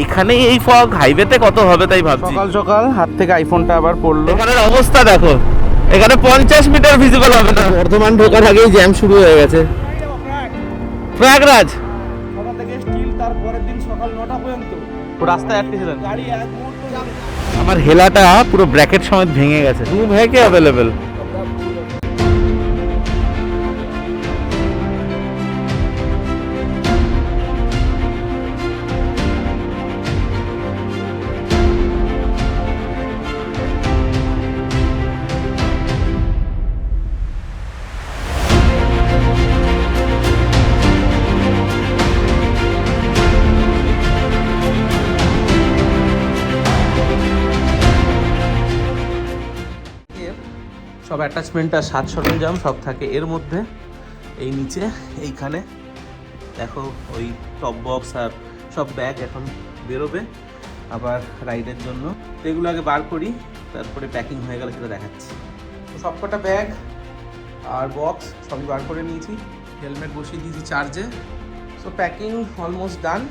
এখানে এই ফগ হাইওয়েতে কত হবে তাই ভাবছি। সকাল সকাল হাত থেকে আইফোনটা আবার পড়লো। এখানের অবস্থা দেখো, এখানে 50 মিটার ভিজিবল হবে না। বর্ধমান ঢোকার আগেই জ্যাম শুরু হয়ে গেছে। প্রয়াগরাজ সকাল থেকে স্টিল, তারপরের দিন সকাল 9টা পর্যন্ত রাস্তায় আটকেছিলেন। গাড়ি এক মুহূর্ত যাবে। আমার হেলাটা পুরো ব্র্যাকেট সমেত ভেঙে গেছে। রুম হ্যাঁ কি অ্যাভেলেবেল? সব অ্যাটাচমেন্ট আর সাজ সরঞ্জাম সব থাকে এর মধ্যে। এই নিচে এইখানে দেখো ওই টপ বক্স আর সব ব্যাগ এখন বেরোবে আবার রাইডের জন্য। তো এগুলো আগে বার করি, তারপরে প্যাকিং হয়ে গেলে সেটা দেখাচ্ছি। তো সবকটা ব্যাগ আর বক্স সবই বার করে নিয়েছি, হেলমেট বসিয়ে দিয়েছি চার্জে। সো প্যাকিং অলমোস্ট ডান,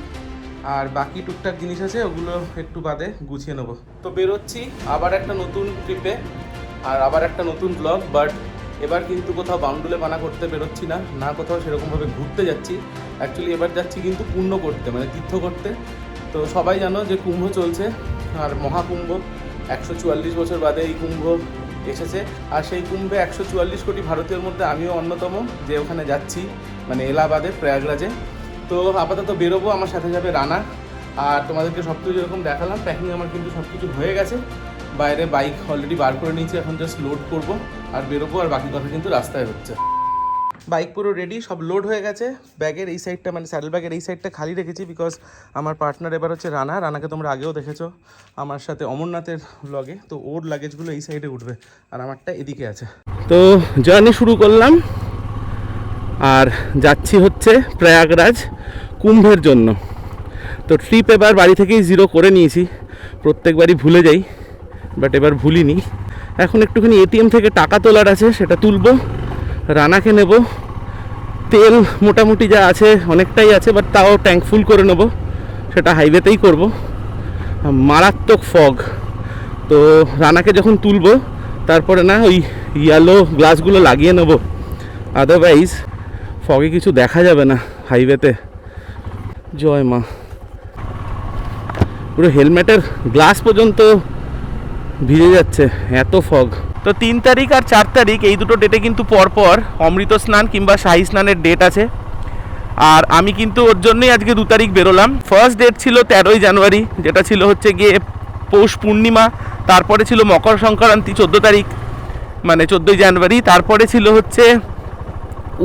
আর বাকি টুকটাক জিনিস আছে ওগুলো একটু বাদে গুছিয়ে নেবো। তো বেরোচ্ছি আবার একটা নতুন ট্রিপে আর আবার একটা নতুন ব্লগ। বাট এবার কিন্তু কোথাও বাউন্ডুলে বানা করতে বেরোচ্ছি না, না কোথাও সেরকমভাবে ঘুরতে যাচ্ছি। অ্যাকচুয়ালি এবার যাচ্ছি কিন্তু পুণ্য করতে, মানে তীর্থ করতে। তো সবাই জানো যে কুম্ভ চলছে, আর মহাকুম্ভ 144 বছর বাদে এই কুম্ভ এসেছে। আর সেই কুম্ভে 144 কোটি ভারতীয়র মধ্যে আমিও অন্যতম যে ওখানে যাচ্ছি, মানে এলাহাবাদে প্রয়াগরাজে। তো আপাতত বেরোবো, আমার সাথে যাবে রানা। আর তোমাদেরকে সব কিছু যেরকম দেখালাম, প্যাকিং আমার কিন্তু সব কিছু হয়ে গেছে। বাইরে বাইক অলরেডি বার করে নিয়েছি, এখন জাস্ট লোড করব আর বেরোবো। আর বাকি কথা কিন্তু রাস্তায় হচ্ছে। বাইক পুরো রেডি, সব লোড হয়ে গেছে। ব্যাগের এই সাইডটা, মানে স্যাডেল ব্যাগের এই সাইডটা খালি রেখেছি, বিকজ আমার পার্টনার এবার হচ্ছে রানা। রানাকে তোমরা আগেও দেখেছো আমার সাথে অমরনাথের ব্লগে। তো ওর লাগেজগুলো এই সাইডে উঠবে আর আমারটা এদিকে আছে। তো জার্নি শুরু করলাম আর যাচ্ছি হচ্ছে প্রয়াগরাজ কুম্ভের জন্য। তো ট্রিপ এবার বাড়ি থেকেই 0 করে নিয়েছি। প্রত্যেকবারই ভুলে যাই, বাট এবার ভুলিনি। এখন একটুখানি এটিএম থেকে টাকা তোলার আছে, সেটা তুলবো। রানাকে নেব, তেল মোটামুটি যা আছে অনেকটাই আছে, বাট তাও ট্যাঙ্ক ফুল করে নেব, সেটা হাইওয়েতেই করব। মারাত্মক ফগ। তো রানাকে যখন তুলবো তারপরে না ওই ইয়েলো গ্লাসগুলো লাগিয়ে নেব, আদারওয়াইজ ফগে কিছু দেখা যাবে না হাইওয়েতে। জয় মা। পুরো হেলমেটের গ্লাস পর্যন্ত ভিজে যাচ্ছে, এত ফগ। তো 3 তারিখ আর 4 তারিখ এই দুটো ডেটে কিন্তু পরপর অমৃত স্নান কিংবা শাহী স্নানের ডেট আছে। আর আমি কিন্তু ওর জন্যই আজকে 2 তারিখ বেরোলাম। ফার্স্ট ডেট ছিল 13ই জানুয়ারি, যেটা ছিল হচ্ছে গিয়ে পৌষ পূর্ণিমা। তারপরে ছিল মকর সংক্রান্তি 14 তারিখ, মানে 14ই জানুয়ারি। তারপরে ছিল হচ্ছে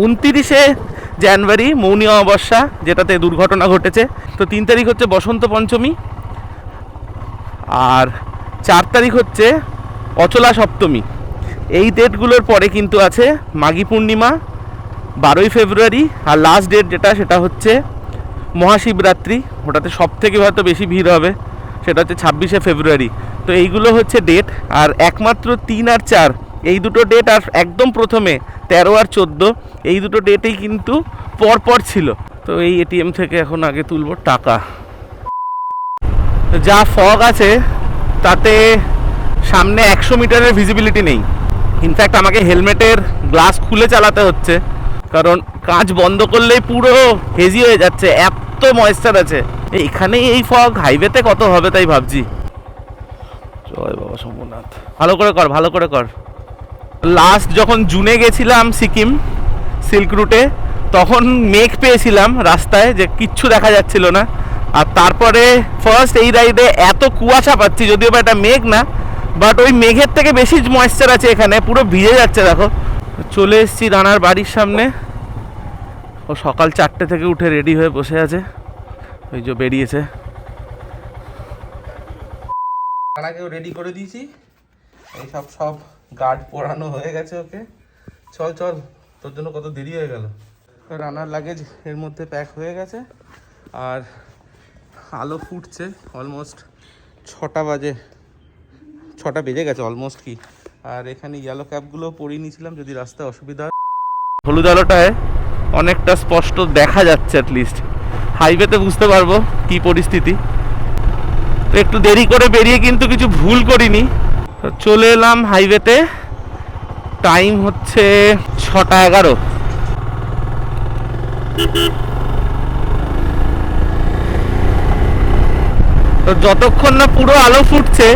29শে জানুয়ারি মৌনী অমাবস্যা, যেটাতে দুর্ঘটনা ঘটেছে। তো 3 তারিখ হচ্ছে বসন্ত পঞ্চমী, আর 4 তারিখ হচ্ছে অচলা সপ্তমী। এই ডেটগুলোর পরে কিন্তু আছে মাঘী পূর্ণিমা 12ই ফেব্রুয়ারি, আর লাস্ট ডেট যেটা সেটা হচ্ছে মহাশিবরাত্রি। ওটাতে সব থেকে হয়তো বেশি ভিড় হবে, সেটা হচ্ছে 26শে ফেব্রুয়ারি। তো এইগুলো হচ্ছে ডেট। আর একমাত্র 3 আর 4 এই দুটো ডেট, আর একদম প্রথমে 13 আর 14 এই দুটো ডেটেই কিন্তু পরপর ছিল। তো এই এটিএম থেকে এখন আগে তুলব টাকা। যা ফগ আছে তাতে সামনে 100 মিটারের ভিজিবিলিটি নেই। ইনফ্যাক্ট আমাকে হেলমেটের গ্লাস খুলে চালাতে হচ্ছে, কারণ কাঁচ বন্ধ করলেই পুরো হেজি হয়ে যাচ্ছে, এত ময়েশ্চার আছে। এখানে এই ফগ হাইওয়েতে কত হবে তাই ভাবছি। জয় বাবা শম্ভুনাথ। ভালো করে কর, ভালো করে কর। লাস্ট যখন জুনে গেছিলাম সিকিম সিল্ক রুটে, তখন মেঘ পেয়েছিলাম রাস্তায়, যে কিচ্ছু দেখা যাচ্ছিল না। আর তারপরে ফার্স্ট এই রাইডে এত কুয়াশা পাচ্ছি, যদিও বা এটা মেঘ না, বাট ওই মেঘের থেকে বেশি ময়েশ্চার আছে এখানে, পুরো ভিজে যাচ্ছে। দেখো চলে এসেছি রানার বাড়ির সামনে। ও সকাল 4টে থেকে উঠে রেডি হয়ে বসে আছে, ওই যে বেরিয়েছে। রানাকেও রেডি করে দিয়েছি, এই সব গার্ড পরানো হয়ে গেছে ওকে। চল চল, তোর জন্য কত দেরি হয়ে গেল। রানার লাগেজ এর মধ্যে প্যাক হয়ে গেছে, আর আলো ফুটছে। অলমোস্ট 6টা বাজে, 6টা বেজে গেছে অলমোস্ট কি। আর এখানে ইয়েলো ক্যাপগুলো পরিয়ে নিয়েছিলাম যদি রাস্তায় অসুবিধা হয়। হলুদ আলোটায় অনেকটা স্পষ্ট দেখা যাচ্ছে, অ্যাটলিস্ট হাইওয়েতে বুঝতে পারবো কি পরিস্থিতি। তো একটু দেরি করে বেরিয়ে কিন্তু কিছু ভুল করিনি। তো চলে এলাম হাইওয়েতে, টাইম হচ্ছে 6:11। তো যতক্ষণ না পুরো আলো ফুটছে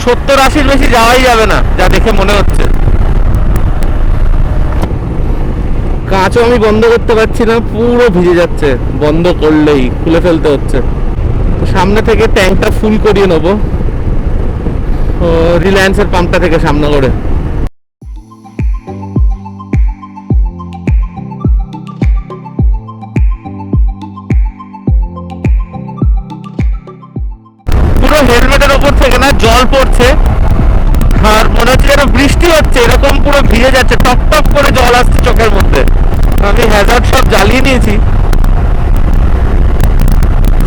70-80-র বেশি যাওয়াই যাবে না, যা দেখে মনে হচ্ছে। কাঁচও আমি বন্ধ করতে পারছি না, পুরো ভিজে যাচ্ছে, বন্ধ করলেই খুলে ফেলতে হচ্ছে। তো সামনে থেকে ট্যাঙ্কটা ফুল করিয়ে নেবো রিলায়েন্সের পাম্পটা থেকে সামনে করে। পুরো হেলমেটের ওপর থেকে না জল পড়ছে, আর মনে হচ্ছে যেন বৃষ্টি হচ্ছে, এরকম পুরো ভিজে যাচ্ছে, টপ টপ করে জল আসছে চোখের মধ্যে। আমি হ্যাজার্ড সব জ্বালিয়ে নিয়েছি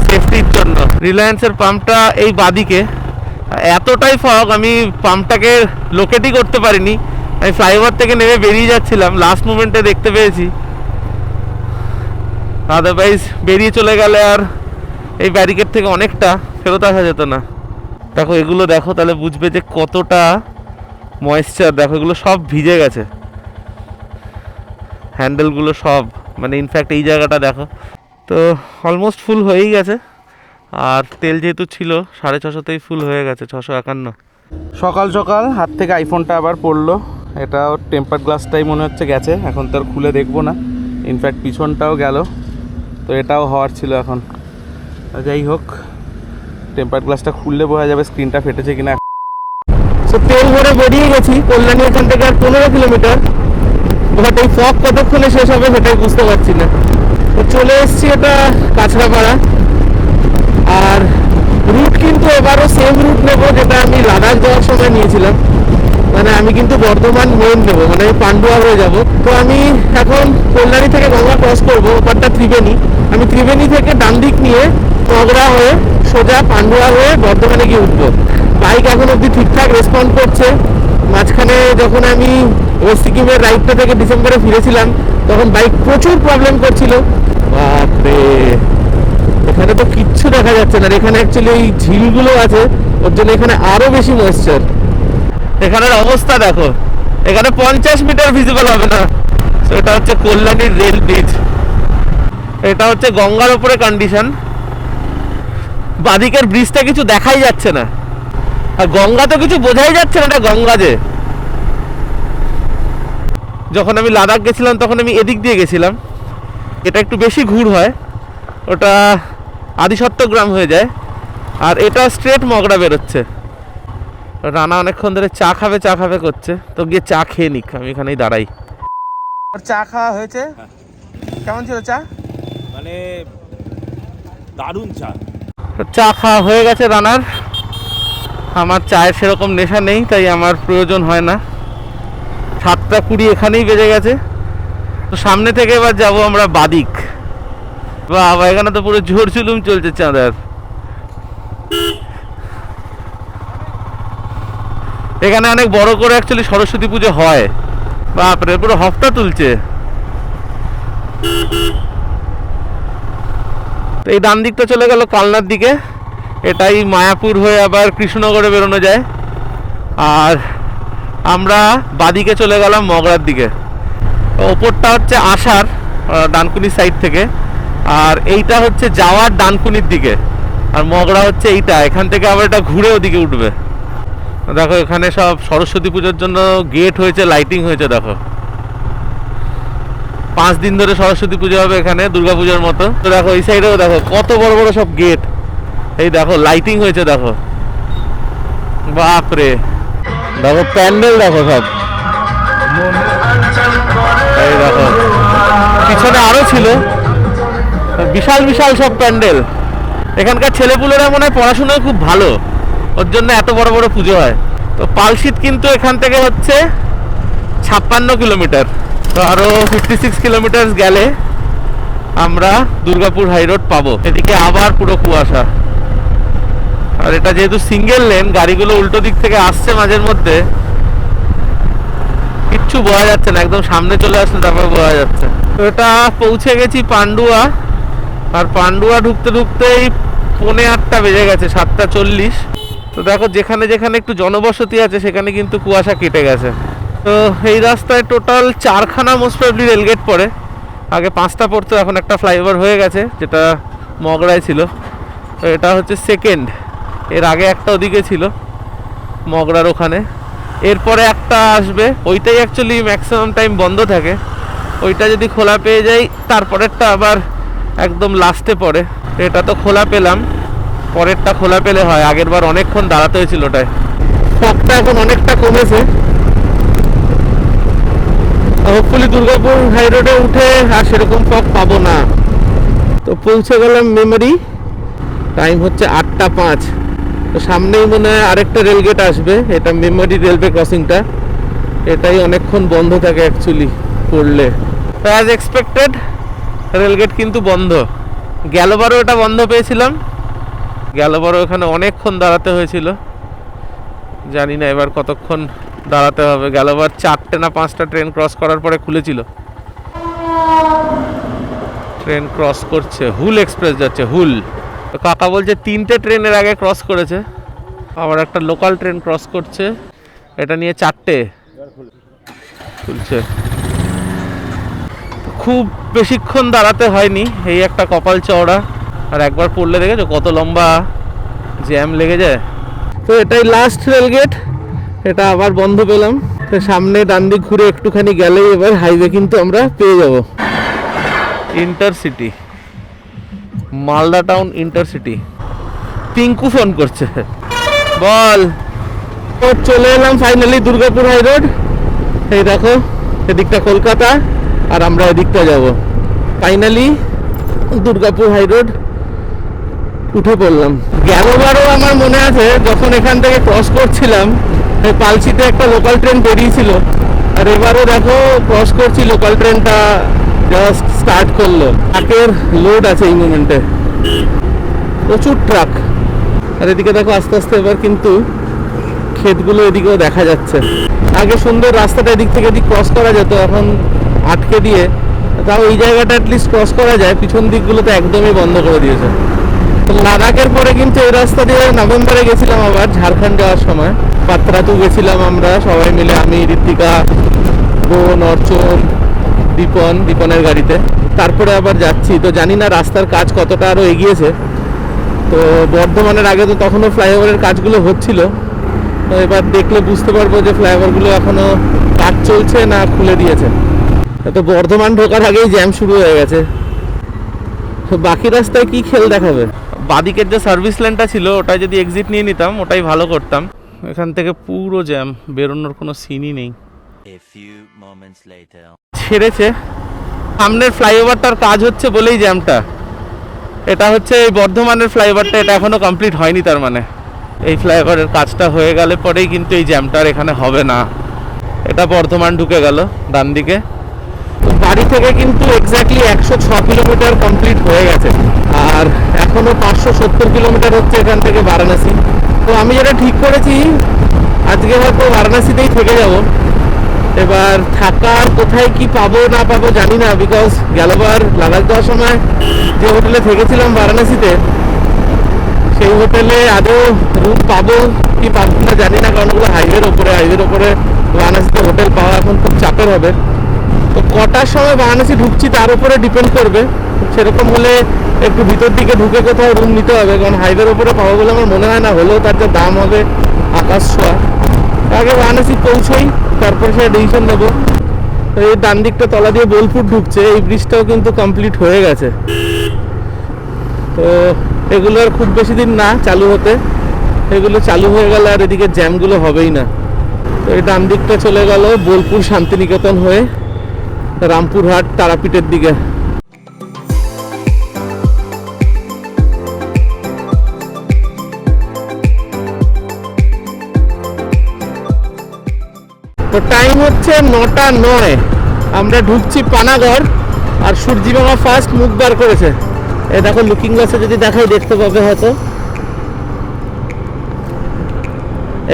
সেফটির জন্য। রিলায়েন্সের পাম্পটা এই বাদিকে, এতটাই ফগ আমি পাম্পটাকে লোকেটই করতে পারিনি। আমি ফ্লাইওভার থেকে নেমে বেরিয়ে যাচ্ছিলাম, লাস্ট মোমেন্টে দেখতে পেয়েছি, আদারওয়াইজ বেরিয়ে চলে গেলে আর এই ব্যারিকেড থেকে অনেকটা ফেরত আসা যেত না। দেখো এগুলো দেখো, তাহলে বুঝবে যে কতটা ময়েশ্চার। দেখো এগুলো সব ভিজে গেছে, হ্যান্ডেলগুলো সব, মানে ইনফ্যাক্ট এই জায়গাটা দেখো। তো অলমোস্ট ফুল হয়েই গেছে, আর তেল যেহেতু ছিল 650তেই ফুল হয়ে গেছে, 651। সকাল সকাল হাত থেকে আইফোনটা আবার পড়লো। এটাও টেম্পার গ্লাসটাই মনে হচ্ছে গেছে, এখন তো আর খুলে দেখবো না। ইনফ্যাক্ট পিছনটাও গেল, তো এটাও হওয়ার ছিল এখন। যাই হোক, টেম্পার গ্লাসটা খুললে বোঝা যাবে স্ক্রিনটা ফেটেছে কিনা। তো তেল ভরে বেরিয়ে গেছি কল্যাণী, এখান থেকে আর 15 কিলোমিটার। বাট এই ফগ কতক্ষণে শেষ হবে সেটাই বুঝতে পারছি না। তো চলে এসছি এটা কাছড়াপাড়া, আর রুট কিন্তু এবারও সেম রুট নেবো যেটা আমি লাদাখ যাওয়ার সময় নিয়েছিলাম। মানে আমি কিন্তু বর্ধমান মেন নেবো, মানে আমি পান্ডুয়া হয়ে যাব। তো আমি এখন কল্যাণী থেকে গঙ্গা ক্রস করবো, ওপারটা ত্রিবেণী। আমি ত্রিবেণী থেকে ডান দিক নিয়ে মগরা হয়ে সোজা পান্ডুয়া হয়ে বর্ধমানে গিয়ে উঠবো। বাইক এখন অব্দি ঠিকঠাক রেসপন্ড করছে। মাঝখানে যখন আমি সিকিমের রাইডটা থেকে ডিসেম্বরে ফিরেছিলাম, তখন বাইক প্রচুর প্রবলেম করছিল। বাপরে, এখানে তো কিচ্ছু দেখা যাচ্ছে না। এখানে অ্যাকচুয়ালি এই ঝিলগুলো আছে, ওর জন্য এখানে আরো বেশি ময়েশ্চার। এখানের অবস্থা দেখো, এখানে 50 মিটার ভিজিবল হবে না। এটা হচ্ছে কল্যাণীর রেল ব্রিজ, এটা হচ্ছে গঙ্গার উপরে কন্ডিশন। বাদিকের ব্রিজটা কিছু দেখাই যাচ্ছে না, আর গঙ্গা তো কিছু বোঝাই যাচ্ছে না, এটা গঙ্গা যে। যখন আমি লাদাখ গেছিলাম তখন আমি এদিক দিয়ে গেছিলাম, এটা একটু বেশি ঘুর হয়, ওটা আদিসত্ত্বগ্রাম হয়ে যায়, আর এটা স্ট্রেট মগরা বেরোচ্ছে। রানা অনেকক্ষণ ধরে চা খাবে করছে, তো গিয়ে চা খেয়ে নিক, আমি এখানেই দাঁড়াই। চা খাওয়া হয়েছে, কেমন ছিল চা? মানে দারুণ চা। চা খাওয়া হয়ে গেছে রানার। আমার চায়ের সেরকম নেশা নেই, তাই আমার প্রয়োজন হয় না। 7:20 এখানেই বেজে গেছে। তো সামনে থেকে এবার যাব আমরা বাদিক। বাবা, এখানে তো পুরো ঝড় জুলুম চলছে চাঁদার। এখানে অনেক বড় করে অ্যাকচুয়ালি সরস্বতী পুজো হয়। বাপরে, পুরো হফটা তুলছে। তো এই ডান দিকটা চলে গেল কালনার দিকে, এটাই মায়াপুর হয়ে আবার কৃষ্ণনগরে বেরোনো যায়। আর আমরা বাদিকে চলে গেলাম মগরার দিকে। ওপরটা হচ্ছে আসার ডানকুনি সাইড থেকে, আর এইটা হচ্ছে যাওয়ার ডানকুনির দিকে, আর মগরা হচ্ছে এইটা। এখান থেকে আবার এটা ঘুরে ওদিকে উঠবে। দেখো এখানে সব সরস্বতী পুজোর জন্য গেট হয়েছে, লাইটিং হয়েছে। দেখো 5 দিন ধরে সরস্বতী পুজো হবে এখানে, দুর্গা পুজোর মতো। তো দেখো এই সাইডেও দেখো কত বড় বড় সব গেট, এই দেখো লাইটিং হয়েছে। দেখো বাপরে, দেখো প্যান্ডেল দেখো সব, এই দেখো পিছনে আরো ছিল বিশাল বিশাল সব প্যান্ডেল। এখানকার ছেলেপুলেরা মনে হয় পড়াশোনায় খুব ভালো, ওর জন্য এত বড় বড় পুজো হয়। তো পালশিট কিন্তু এখান থেকে হচ্ছে 56 কিলোমিটার। তো আরো 56 কিলোমিটার গেলে আমরা দুর্গাপুর হাই রোড পাবো। এদিকে আবার পুরো কুয়াশা, আর এটা যেহেতু সিঙ্গেল লেন, গাড়িগুলো উল্টো দিক থেকে আসছে মাঝের মধ্যে, কিচ্ছু বোঝা যাচ্ছে না। একদম সামনে চলে আসলে তারপর বোঝা যাচ্ছে। তো এটা পৌঁছে গেছি পান্ডুয়া, আর পান্ডুয়া ঢুকতে ঢুকতেই 7:45 বেজে গেছে, 7:40। তো দেখো যেখানে যেখানে একটু জনবসতি আছে সেখানে কিন্তু কুয়াশা কেটে গেছে। তো এই রাস্তায় টোটাল 4খানা মোস্ট প্রবলি রেলগেট পড়ে। আগে 5টা পড়তো, এখন একটা ফ্লাইওভার হয়ে গেছে যেটা মগরায় ছিল। তো এটা হচ্ছে সেকেন্ড। এর আগে একটা ওদিকে ছিল মগরার ওখানে, এরপরে একটা আসবে। ওইটাই অ্যাকচুয়ালি ম্যাক্সিমাম টাইম বন্ধ থাকে। ওইটা যদি খোলা পেয়ে যাই তারপরেরটা আবার একদম লাস্টে পড়ে। এটা তো খোলা পেলাম, পরেরটা খোলা পেলে হয়। আগের বার অনেকক্ষণ দাঁড়াতে হয়েছিল ওটায়। ফগটা এখন অনেকটা কমেছে। হোপফুলি দুর্গাপুর হাই রোডে উঠে আর সেরকম ফগ পাবো না। তো পৌঁছে গেলাম মেমরি। টাইম হচ্ছে 8:05। তো সামনেই মনে হয় আরেকটা রেলগেট আসবে, এটা মেমরি রেলওয়ে ক্রসিংটা। এটাই অনেকক্ষণ বন্ধ থাকে অ্যাকচুয়ালি পড়লে। অ্যাজ এক্সপেক্টেড রেলগেট কিন্তু বন্ধ। গেলবারও এটা বন্ধ পেয়েছিলাম, গেলবারও এখানে অনেকক্ষণ দাঁড়াতে হয়েছিল। জানি না এবার কতক্ষণ দাঁড়াতে হবে। গেলবার 4টে না 5টা ট্রেন ক্রস করার পরে খুলেছিল। ট্রেন ক্রস করছে, হুল এক্সপ্রেস যাচ্ছে, হুল। তো কাকা বলছে 3টে ট্রেনের আগে ক্রস করেছে। আবার একটা লোকাল ট্রেন ক্রস করছে, এটা নিয়ে 4টে খুলছে। খুব বেশিক্ষণ দাঁড়াতে হয়নি, এই একটা কপাল চওড়া। আর একবার পড়লে দেখেছো কত লম্বা জ্যাম লেগে যায়। তো এটাই লাস্ট রেলগেট, এটা আবার বন্ধ পেলাম। তো সামনে ডান দিক ঘুরে একটুখানি গেলেই এবার হাইওয়ে কিন্তু আমরা পেয়ে যাব। Intercity, Malda town intercity. Pinku phone করছে, বল। তো চলে এলাম ফাইনালি দুর্গাপুর হাই রোড। এই দেখো এদিকটা কলকাতা আর আমরা এদিকটা যাব। ফাইনালি দুর্গাপুর হাই রোড উঠে পড়লাম। গেলবারও আমার মনে আছে যখন এখান থেকে ক্রস করছিলাম পালসিতে একটা লোকাল ট্রেন বেরিয়েছিল, আর এবারও দেখো ক্রস করছি, লোকাল ট্রেনটা জাস্ট স্টার্ট করলো। ট্রাকের লোড আছে এই মোমেন্টে, প্রচুর ট্রাক। আর এদিকে দেখো আস্তে আস্তে এবার কিন্তু ক্ষেতগুলো এদিকেও দেখা যাচ্ছে। আগে সুন্দর রাস্তাটা এদিক থেকে এদিক ক্রস করা যেত, এখন আটকে দিয়ে তাও এই জায়গাটা অ্যাটলিস্ট ক্রস করা যায়। পিছন দিকগুলো তো একদমই বন্ধ করে দিয়েছে। লাদাখের পরে কিন্তু এই রাস্তা দিয়ে নভেম্বরে গেছিলাম আবার ঝাড়খণ্ড যাওয়ার সময়। পাত্রাতু গেছিলাম আমরা সবাই মিলে, আমি, ঋত্বিকা, বোন, অর্চন, দীপনের গাড়িতে। তারপরে আবার যাচ্ছি। তো জানি না রাস্তার কাজ কতটা আরও এগিয়েছে। তো বর্ধমানের আগে তো তখনও ফ্লাইওভারের কাজগুলো হচ্ছিল। তো এবার দেখলে বুঝতে পারবো যে ফ্লাইওভারগুলো এখনও কাজ চলছে না খুলে দিয়েছে। তো বর্ধমান ঢোকার আগেই জ্যাম শুরু হয়ে গেছে। তো বাকি রাস্তায় কি খেল দেখাবে। বাদিকের যে সার্ভিস লেনটা ছিল ওটা যদি এক্সিট নিয়ে নিতাম ওটাই ভালো করতাম। এখান থেকে পুরো জ্যাম, বেরোনোর কোনো সিনই নেই। ছেড়েছে সামনের ফ্লাইওভারটার কাজ হচ্ছে বলেই জ্যামটা। এটা হচ্ছে এই বর্ধমানের ফ্লাইওভারটা, এটা এখনো কমপ্লিট হয়নি। তার মানে এই ফ্লাইওভারের কাজটা হয়ে গেলে পরেই কিন্তু এই জ্যামটা আর এখানে হবে না। এটা বর্ধমান ঢুকে গেল ডান দিকে। তো বাড়ি থেকে কিন্তু এক্স্যাক্টলি 106 কিলোমিটার কমপ্লিট হয়ে গেছে, আর এখনো 570 কিলোমিটার হচ্ছে এখান থেকে বারাণসী। তো আমি যেটা ঠিক করেছি আজকে হয়তো বারাণসীতেই থেকে যাব। এবার থাকার কোথায় কি পাবো না পাবো জানি না, বিকজ গেলবার লাদাখ যাওয়ার সময় যে হোটেলে থেকেছিলাম বারাণসীতে সেই হোটেলে আদৌ রুম পাবো কি পাবো না জানি না, কারণ ওগুলো হাইওয়ের ওপরে বারাণসীতে হোটেল পাওয়া এখন খুব চাপের হবে। তো কটার সময় বারাণসী ঢুকছি তার উপরে ডিপেন্ড করবে। সেরকম হলে একটু ভিতর দিকে ঢুকে কোথাও রুম নিতে হবে, কারণ হাইওয়ের ওপরে পাবো বলে আমার মনে হয় না, হলেও তার যা দাম হবে আকাশ ছোঁয়া। আগে বারাণসী পৌঁছই তারপরে সে ডিসিশন নেবো। এই ডান দিকটা তলা দিয়ে বোলপুর ঢুকছে, এই ব্রিজটাও কিন্তু কমপ্লিট হয়ে গেছে। তো এগুলো আর খুব বেশি দিন না চালু হতে, এগুলো চালু হয়ে গেলে আর এদিকে জ্যামগুলো হবেই না। তো এই ডান দিকটা চলে গেল বোলপুর শান্তিনিকেতন হয়ে রামপুরহাট তারাপীঠের দিকে। তো টাইম হচ্ছে 9:09। আমরা ঢুকছি পানাগড়, আর সূর্যি মামা ফার্স্ট মুখ বার করেছে। এই দেখো লুকিং গ্লাসে যদি দেখাই দেখতে পাবে হয়তো,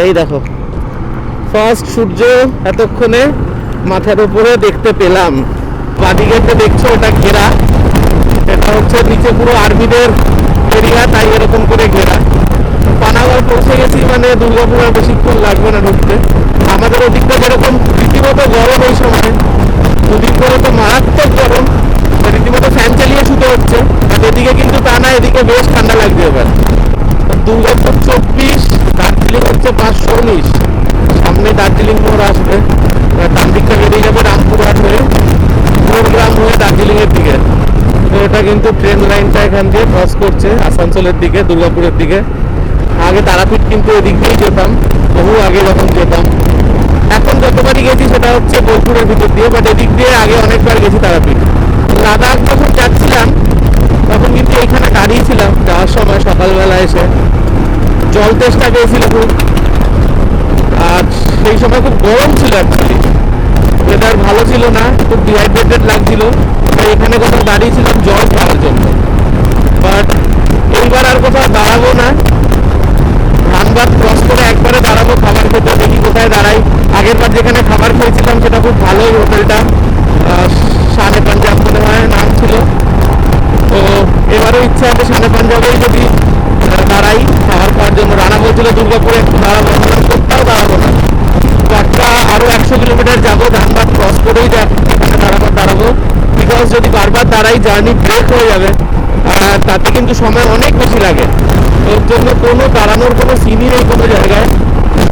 এই দেখো ফার্স্ট সূর্য এতক্ষণে মাথার উপরে দেখতে পেলাম। বাদিকে দেখছো ওটা ঘেরা, এটা হচ্ছে নিচে পুরো আর্মিদের এরিয়া, তাই এরকম করে ঘেরা। পানাগড় পৌঁছে গেছি, মানে দুর্গাপুর আর বেশিক্ষণ লাগবে না ঢুকতে। আমাদের ওদিকটা যেরকম রীতিমতো গরম ওই সময়, দুদিন পরে তো মারাত্মক গরম, রীতিমতো ফ্যান চালিয়ে শুতে হচ্ছে। আর এদিকে কিন্তু তা না, এদিকে বেশ ঠান্ডা লাগবে এবার। দুর্গাপুর 24, দার্জিলিং হচ্ছে 519। সামনে দার্জিলিং মোড় আসবে, ডান দিকটা বেরিয়ে যাবে রামপুরহাট হয়ে, মোরগ্রাম হয়ে দার্জিলিংয়ের দিকে। তো এটা কিন্তু ট্রেন লাইনটা এখান দিয়ে ক্রস করছে আসানসোলের দিকে, দুর্গাপুরের দিকে। আগে তারাপীঠ কিন্তু এদিক দিয়েই যেতাম, বহু আগে যখন যেতাম। এখন যতবারই গেছি সেটা হচ্ছে বোলপুরের ভিতর দিয়ে, বাট এদিক দিয়ে আগে অনেকবার গেছি তারাপীঠ। লাদাখ যখন যাচ্ছিলাম তখন কিন্তু এইখানে দাঁড়িয়েছিলাম যাওয়ার সময়, সকালবেলা এসে জল তেষ্টা পেয়েছিল খুব। আর সেই সময় খুব গরম ছিল, অ্যাকচুয়ালি ওয়েদার ভালো ছিল না, খুব ডিহাইড্রেটেড লাগছিল। তাই এখানে কোথাও দাঁড়িয়েছিলাম জল খাওয়ার জন্য। বাট এইবার আর কোথাও দাঁড়াবো না, ধানবাদ ক্রস করে একবারে দাঁড়াবো খাবার খেতে। দেখি কোথায় দাঁড়াই। আগের বার যেখানে খাবার খেয়েছিলাম সেটা খুব ভালো, হোটেলটা শানে পাঞ্জাব মনে হয় নাম ছিল। তো এবারও ইচ্ছা আছে শানে পাঞ্জাবেই যদি দাঁড়াই খাবার খাওয়ার জন্য। রানা বলছিল দুর্গাপুরে একটু দাঁড়াবো, কোথাও দাঁড়াবো না, বাটটা আরও 100 কিলোমিটার যাবো, ধানবাদ ক্রস করেই এখানে দাঁড়াবো। বিকজ যদি বারবার দাঁড়াই জার্নি ব্রেক হয়ে যাবে, আর তাতে কিন্তু সময় অনেক বেশি লাগে। ওর জন্য কোনো দাঁড়ানোর কোনো সিনই নেই কোনো জায়গায়।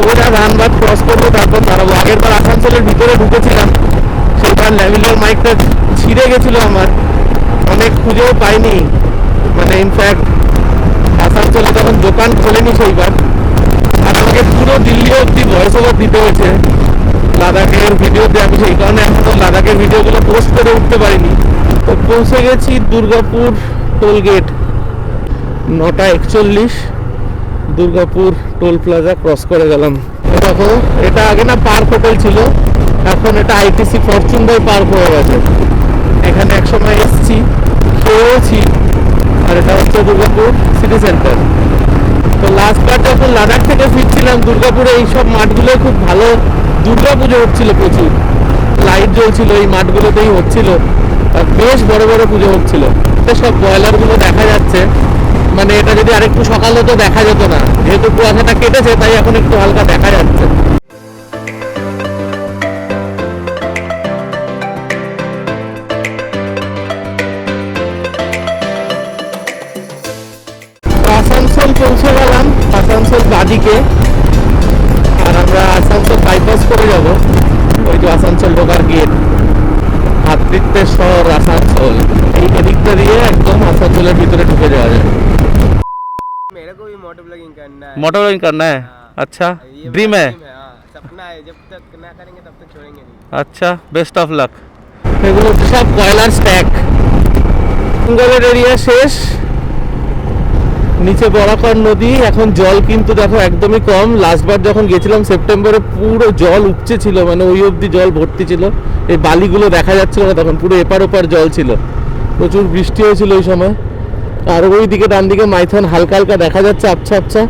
সোজা ধানবাদ ক্রস করবো, তারপর দাঁড়াবো। আগের বার আসানসোলের ভিতরে ঢুকেছিলাম, সেইবার ল্যাভিলের মাইকটা ছিঁড়ে গেছিলো আমার, অনেক খুঁজেও পাইনি। মানে ইনফ্যাক্ট আসানসোলে তখন দোকান খোলেনি সেইবার। আর আমাকে পুরো দিল্লি অব্দি ভয়েস ওভার দিতে হয়েছে লাদাখের ভিডিওতে। আমি সেই কারণে এখনো লাদাখের ভিডিওগুলো পোস্ট করে উঠতে পারিনি। তো পৌঁছে গেছি Durgapur toll gate, 9:41। Durgapur toll plaza cross করে গেলাম। দেখো এটা আগে না পার্ক হোটেল ছিল, এখন এটা আইটিসি ফরচুন বাই পার্ক হয়ে গেছে। এখানে একসময় এসেছি, খেয়েওছি। আর এটা হচ্ছে দুর্গাপুর সিটি সেন্টার। তো লাস্টবার যখন লাদাখ থেকে ফিরছিলাম দুর্গাপুরে এইসব মাঠগুলো খুব ভালো দুর্গা পুজো হচ্ছিল, প্রচুর লাইট জ্বলছিল, এই মাঠগুলোতেই হচ্ছিল। আর বেশ বড় বড় পুজো হচ্ছিল। সব বয়লারগুলো দেখা যাচ্ছে, মানে এটা যদি আরেকটু সকাল হতো দেখা যেত না, যেহেতু কুয়াশাটা কেটেছে তাই এখন একটু হালকা দেখা যাচ্ছে। আসানসোল পৌঁছে গেলাম, আসানসোল বাদিকে। আর আমরা আসানসোল বাইপাস করে যাব, ওই যে আসানসোল ঢোকার গেট, ভাতৃত্বেশ্বর আসানসোল, এই এদিকটা দিয়ে একদম আসানসোলের ভিতরে ঢুকে যাওয়া যায়। मेरे को भी मोटो ब्लॉगिंग करना है। मोटर व्लॉगिंग करना है? अच्छा, ये ड्रीम मेरा है? ड्रीम हाँ, सपना है, जब तक ना करेंगे तब तक छोड़ेंगे नहीं। আচ্ছা, বেস্ট অফ লাক। এগুলো সব কয়লার স্ট্যাক। বেঙ্গলের এরিয়া শেষ, নিচে বরাকর নদী। এখন জল কিন্তু দেখো একদমই কম। লাস্টবার যখন গেছিলাম সেপ্টেম্বরে পুরো জল উপচে ছিল, মানে ওই অবধি জল ভর্তি ছিল। এই বালিগুলো দেখা যাচ্ছিল না তখন, পুরো এপার ওপার জল ছিল। প্রচুর বৃষ্টি হয়েছিল ওই সময়। আর ওই দিকে ডান দিকে মাইথন হালকা হালকা দেখা যাচ্ছে, আবছা আবছা,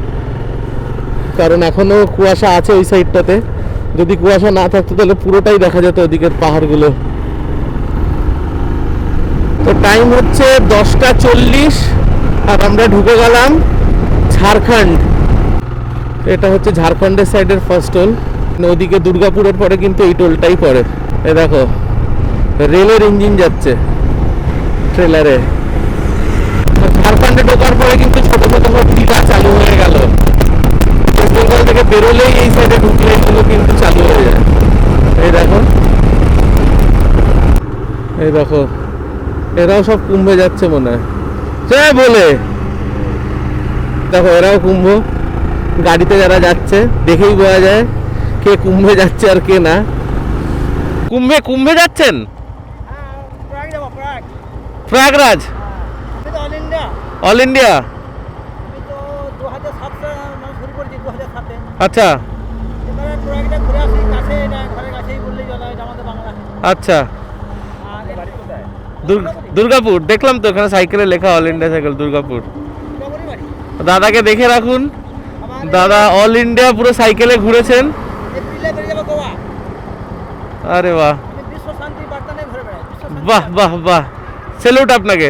কারণ এখনো কুয়াশা আছে ওই সাইডটাতে। যদি কুয়াশা না থাকতো তাহলে পুরোটাই দেখা যেত ওদিকের পাহাড়গুলো। তো টাইম হচ্ছে 10:40, আর আমরা ঢুকে গেলাম ঝাড়খণ্ড। এটা হচ্ছে ঝাড়খণ্ডের সাইডের ফার্স্ট টোল। ওদিকে দুর্গাপুরের পরে কিন্তু এই টোলটাই পড়ে। এ দেখো রেলের ইঞ্জিন যাচ্ছে ট্রেলারে। ঝাড়খণ্ডে ঢোকার পরে কিন্তু ছোট ছোট সব টিলা চালু হয়ে গেল। ওয়েস্ট বেঙ্গল থেকে বেরোলেই এই সাইডে ঢুকলে এগুলো কিন্তু চালু হয়ে যায়। এই দেখো, এই দেখো, এরাও সব কুম্ভে যাচ্ছে মনে হয়। সে বলে দেখো এরাও কুম্ভ। গাড়িতে যারা যাচ্ছে দেখেই বোঝা যায় কে কুম্ভে যাচ্ছে আর কে না। কুম্ভে কুম্ভে যাচ্ছেন? Prayagraj all India. আচ্ছা আচ্ছা, দুর্গাপুর দেখলাম তো, এখানে সাইকেলে লেখা অল ইন্ডিয়া সাইকেল দুর্গাপুর। দাদাকে দেখে রাখুন, দাদা অল ইন্ডিয়া পুরো সাইকেলে ঘুরেছেন। আরে বাহ বাহ বাহ বাহ, স্যালুট আপনাকে।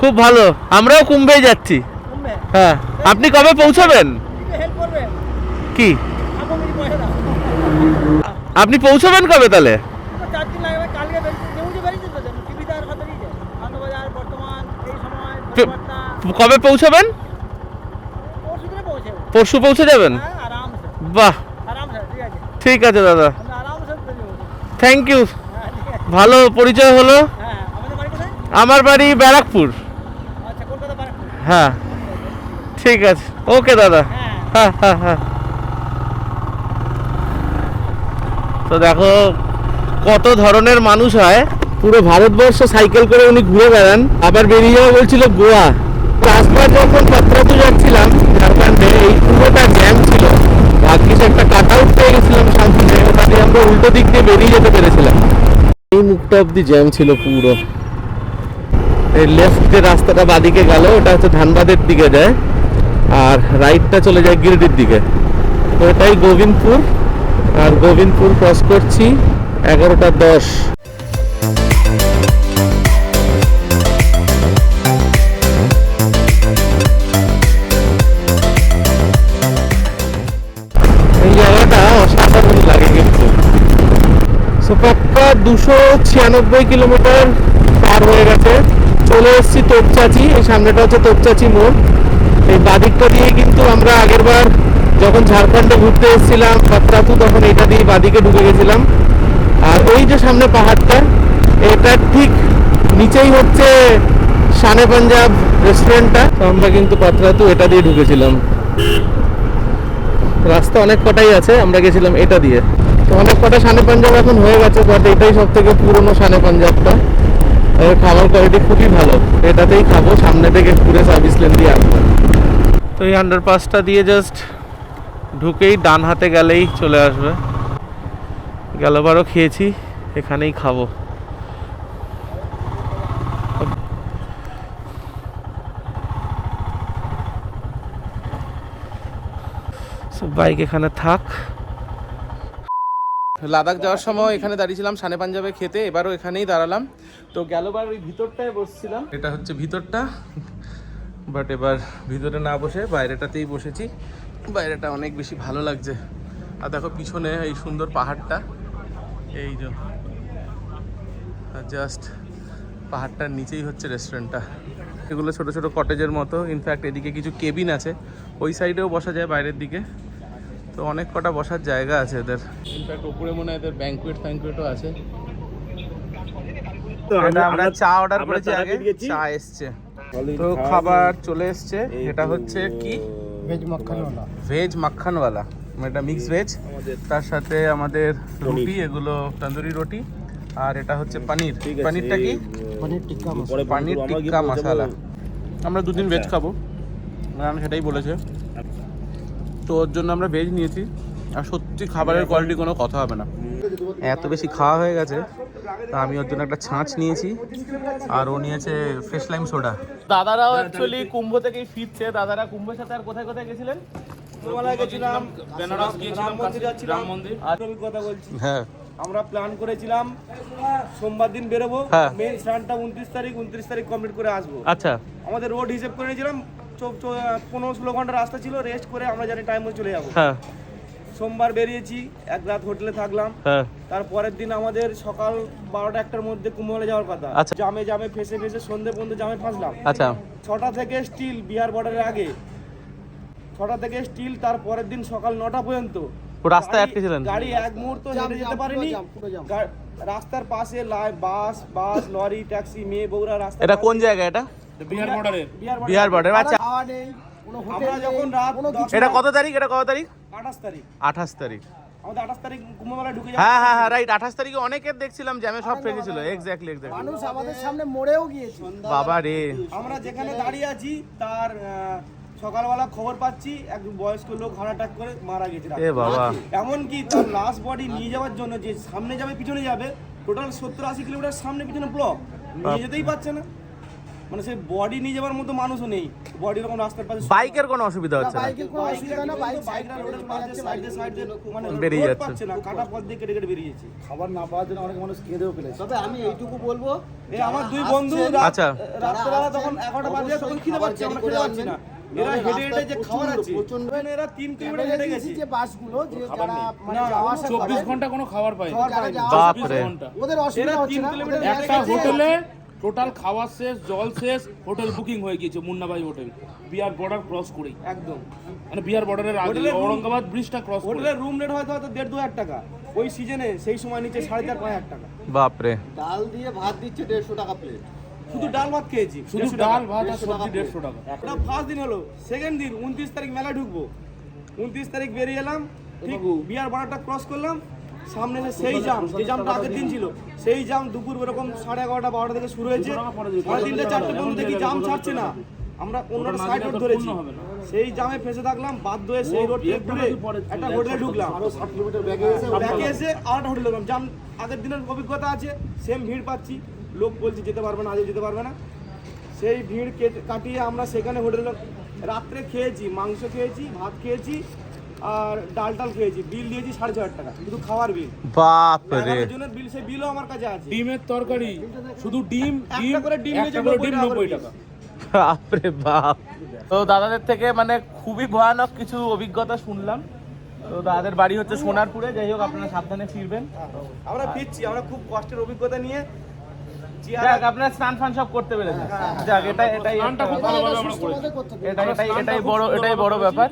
খুব ভালো, আমরাও কুম্ভে যাচ্ছি। হ্যাঁ, আপনি কবে পৌঁছাবেন? কি আপনি পৌঁছাবেন কবে তাহলে? কবে পৌঁছাবেন? পরশু পৌঁছে যাবেন? বাহ, ঠিক আছে দাদা, থ্যাংক ইউ, ভালো পরিচয় হলো। আমার বাড়ি ব্যারাকপুর। হ্যাঁ, ঠিক আছে, ওকে দাদা। হ্যাঁ হ্যাঁ হ্যাঁ। তো দেখো কত ধরনের মানুষ হয়, পুরো ভারতবর্ষ সাইকেল করে উনি ঘুরে বেড়ান। আবার বেরিয়ে যাওয়া বলছিল গোয়া। রাস্তায় যখন পাত্রাতু যাচ্ছিলাম ঝাড়খণ্ডে, এই পুরোটা জ্যাম ছিল। ভাগ্যিস একটা কাট আউট পেয়ে গেছিলাম শান্তিতে, ওটাতে আমরা উল্টো দিক দিয়ে বেরিয়ে যেতে পেরেছিলাম। এই মুখটা অব্দি জ্যাম ছিল পুরো। এই লেফট যে রাস্তাটা বাদিকে গেল ওটা হচ্ছে ধানবাদের দিকে যায়, আর রাইটটা চলে যায় গিরিডির দিকে। তো এটাই গোবিন্দপুর, আর গোবিন্দপুর ক্রস করছি 11:10। এই জায়গাটা অসাধারণ লাগে কিন্তু। পাক্কা 296 কিলোমিটার পার হয়ে গেছে, চলে এসেছি তোপচাচি। এই সামনেটা হচ্ছে তোপচাচি মোড়। এই বাদিকটা দিয়ে কিন্তু আমরা আগের বার যখন ঝাড়খণ্ডে ঘুরতে এসেছিলাম পাত্রাতু, তখন এটা দিয়ে বাদিকে ঢুকে গেছিলাম। আর ওই যে সামনে পাহাড়টা, এটার ঠিক নিচেই হচ্ছে শানে পাঞ্জাব রেস্টুরেন্টটা। তো আমরা কিন্তু পাত্রাতু এটা দিয়ে ঢুকেছিলাম। রাস্তা অনেক কটাই আছে, আমরা গেছিলাম এটা দিয়ে। তো অনেক কটা শানে পাঞ্জাব এখন হয়ে গেছে, বাট এটাই সব থেকে পুরোনো শানে পাঞ্জাবটা। খাবার কোয়ালিটি খুবই ভালো, এটাতেই খাবো। সামনে থেকে ঘুরে সার্ভিস লেন দিয়ে আসবো। তো এই আন্ডারপাসটা দিয়ে জাস্ট ঢুকেই ডান হাতে গেলেই চলে আসবে। গেলবারও খেয়েছি, এখানেই খাবো। বাইক এখানে থাক। লাদাখ যাওয়ার সময় এখানে দাঁড়িয়েছিলাম শানে পাঞ্জাবে খেতে, এবারও এখানেই দাঁড়ালাম। তো গেলবার ওই ভিতরটায় বসছিলাম, এটা হচ্ছে ভিতরটা, বাট এবার ভিতরে না বসে বাইরেটাতেই বসেছি। বাইরেটা অনেক বেশি ভালো লাগছে। আর দেখো পিছনে এই সুন্দর পাহাড়টা, এই যে জাস্ট পাহাড়টার নিচেই হচ্ছে রেস্টুরেন্টটা। এগুলো ছোট ছোট কটেজের মতো, ইনফ্যাক্ট এদিকে কিছু কেবিন আছে, ওই সাইডেও বসা যায় বাইরের দিকে। তো অনেক কটা বসার জায়গা আছে এদের। ইনফ্যাক্ট উপরে মনে হয় এদের ব্যাঙ্কুয়েটও আছে। তো আমরা চা অর্ডার করেছি আগে, চা এসছে। তো খাবার চলে এসছে। এটা হচ্ছে কি ভেজ মাখানওয়ালা, এটা মিক্স ভেজ। তার সাথে আমাদের রুটি, এগুলো তন্দুরি রুটি। আর এটা হচ্ছে পনির। পনিরটা কি? পনির টিক্কা মশালা। আমরা দুদিন ভেজ খাবো, ম্যাম সেটাই বলেছে। তো ওর জন্য আমরা ভেজ নিয়েছি। আর সত্যি খাবারের কোয়ালিটি কোনো কথা হবে না, এত বেশি খাওয়া হয়ে গেছে। তা আমি ওর জন্য একটা ছাঁচ নিয়েছি, আর ও নিয়েছে ফ্রেশ লাইম সোডা। দাদারাও অ্যাকচুয়ালি কুম্ভ থেকেই ফিরছে। দাদারা কুম্ভের সাথে আর কোথায় কোথায় গেছিলেন? গেছিলাম, বেনারস গিয়েছিলাম, রাম মন্দির। আমি কথা বলছি, হ্যাঁ আমরা প্ল্যান করেছিলাম সোমবার দিন বেরোবো, মেন স্নানটা 29 তারিখ কমপ্লিট করে আসবো। আচ্ছা, আমাদের রোড হিসেব করে নিয়েছিলাম 15-16 ঘন্টা রাস্তা ছিল, রেস্ট করে আমরা জানি টাইম চলে যাবো। হ্যাঁ, সোমবার বেরিয়েছি, এক রাত হোটেলে থাকলাম। হ্যাঁ, তারপরের দিন আমাদের সকাল 12টা-1টার মধ্যে কুম্ভমেলা যাওয়ার কথা। আচ্ছা। জামে ফেসে সন্ধ্যে পর্যন্ত জামে ফাঁসলাম। আচ্ছা, 6টা থেকে স্টিল বিহার বর্ডারের আগে, 6টা থেকে স্টিল। তারপরের দিন সকাল 9টা পর্যন্ত রাস্তায় আটকে ছিলেন। গাড়ি এক মুহূর্ত হেঁটে যেতে পারেনি। রাস্তার পাশে বাস লরি ট্যাক্সি মেয়ে বউরা রাস্তা। এটা কোন জায়গা? এটা বিহার বর্ডার। আচ্ছা, আমরা যখন রাত এটা কত তারিখ? এটা কত তারিখ? 28 তারিখ। 28 তারিখ। আমাদের 28 তারিখ কুম্ভমেলা ঢুকে যাবে। হ্যাঁ হ্যাঁ হ্যাঁ, রাইট। 28 তারিখে অনেকের দেখছিলাম জ্যামে সব ফেসেছিল। এক্স্যাক্টলি। মানুষ আমাদের সামনে মরেও গিয়েছে। বাবা রে। আমরা যেখানে দাঁড়িয়ে আছি তার সকালবেলা খবর পাচ্ছি এক বয়স্ক লোক হার্ট অ্যাটাক করে মারা গেছে। এ বাবা। এমনকি তার লাশ বডি নিয়ে যাওয়ার জন্য যে সামনে যাবে পিছনে যাবে, টোটাল 70-80 কিলোমিটার সামনে পিছনে ব্লক, নিয়ে যেতেই পারছে না। মানে সেই বডি নিয়ে যাওয়ার মতো মানুষও নেই, বডি এরকম রাস্তার পাশে বাইকের কোনো অসুবিধা হচ্ছে না? বাইকের কোনো অসুবিধা না, বাইক বাইকটা রোডের পাশে সাইডে মানে বেরিয়ে রোড যাচ্ছে। পাচ্ছে না, কাটা পথ দিয়ে কেটে কেটে বেরিয়ে যাচ্ছে। খাবার না পাওয়ার জন্য অনেক মানুষ কেঁদেও ফেলেছে। তবে আমি এইটুকু বলবো, এই আমার দুই বন্ধু আচ্ছা। রাত্রেবেলা তখন 11টা বাজে, তখন খিদে পাচ্ছে, আমরা খেতে পাচ্ছি না। এরা হেঁটে হেঁটে যে খাবার আছে, এরা 3 কিলোমিটার হেঁটে গেছে। যে বাসগুলো যে যারা মানে না, যাওয়া আসা করে, 24 ঘন্টা কোনো খাবার পাই না। খাবার পায়নি। বাপ রে। ওদের এরা অসুবিধা হচ্ছে 3 না। কিলোমিটার ওদের একটা হোটেলে টোটাল খাওয়া শেষ, জল শেষ, হোটেল বুকিং হয়ে গিয়েছে Munnabhai hotel, Bihar border cross করেই, একদম মানে বিহার বর্ডারের আগে হোটেলের room- ঔরঙ্গাবাদ ব্রিজটা ক্রস করে। হোটেলের রুম রেট হয়তো 1.5-2 টাকা, ওই সিজনে সেই সময় নিচে 4.5-5 টাকা। বাপরে। ডাল দিয়ে ভাত দিচ্ছে 150 টাকা প্লেট। শুধু ডাল ভাত খেয়েছি, শুধু 150 ডাল টাকা। ভাত আর সবজি 150 টাকা। এটা ফার্স্ট দিন হলো। সেকেন্ড দিন 29 তারিখ মেলা ঢুকবো, 29 তারিখ বেরিয়ে এলাম, ঠিক বিহার বর্ডারটা ক্রস করলাম, সামনে এসে সেই জাম, যে জামটা আগের দিন ছিল, সেই জাম দুপুর এরকম 11:30-12টা থেকে শুরু হয়েছে, 3:30-4টে পর্যন্ত দেখি জাম ছাড়ছে না। আমরা অন্যটা সাইড রোড ধরেছি, সেই জামে ফেসে থাকলাম, বাধ্য হয়ে সেই রোড থেকে ঘুরে একটা হোটেলে ঢুকলাম, 60 কিলোমিটার ব্যাগে এসে ব্যাকে এসে আরেকটা হোটেলে ঢুকলাম। জাম আগের দিনের অভিজ্ঞতা আছে, সেম ভিড় পাচ্ছি, লোক বলছে যেতে পারবে না, আজও যেতে পারবে না। সেই ভিড় কাটিয়ে আমরা সেখানে হোটেলে রাত্রে খেয়েছি, মাংস খেয়েছি, ভাত খেয়েছি আর ডাল টাল খেয়েছি, বিল দিয়েছি 6,500 টাকা, শুধু খাওয়ার বিল। বাপরে। 11 জনের বিল, সেই বিলও আমার কাছে আছে। ডিমের তরকারি, শুধু ডিম, একটা করে ডিম একটা নিয়েছে করে 90 ডিম টাকা 90 টাকা। বাপরে বাপ। তো দাদাদের থেকে মানে খুবই ভয়ানক কিছু অভিজ্ঞতা শুনলাম। তো দাদাদের বাড়ি হচ্ছে সোনারপুরে, যাই হোক আপনারা সাবধানে ফিরবেন। আমরা ফিরছি, আমরা খুব কষ্টের অভিজ্ঞতা নিয়ে। যাক আপনারা স্নান ফান সব করতে পেরেছেন, যাক এটাই স্নানটা খুব ভালোভাবে আমরা করেছি। এটাই বড় ব্যাপার।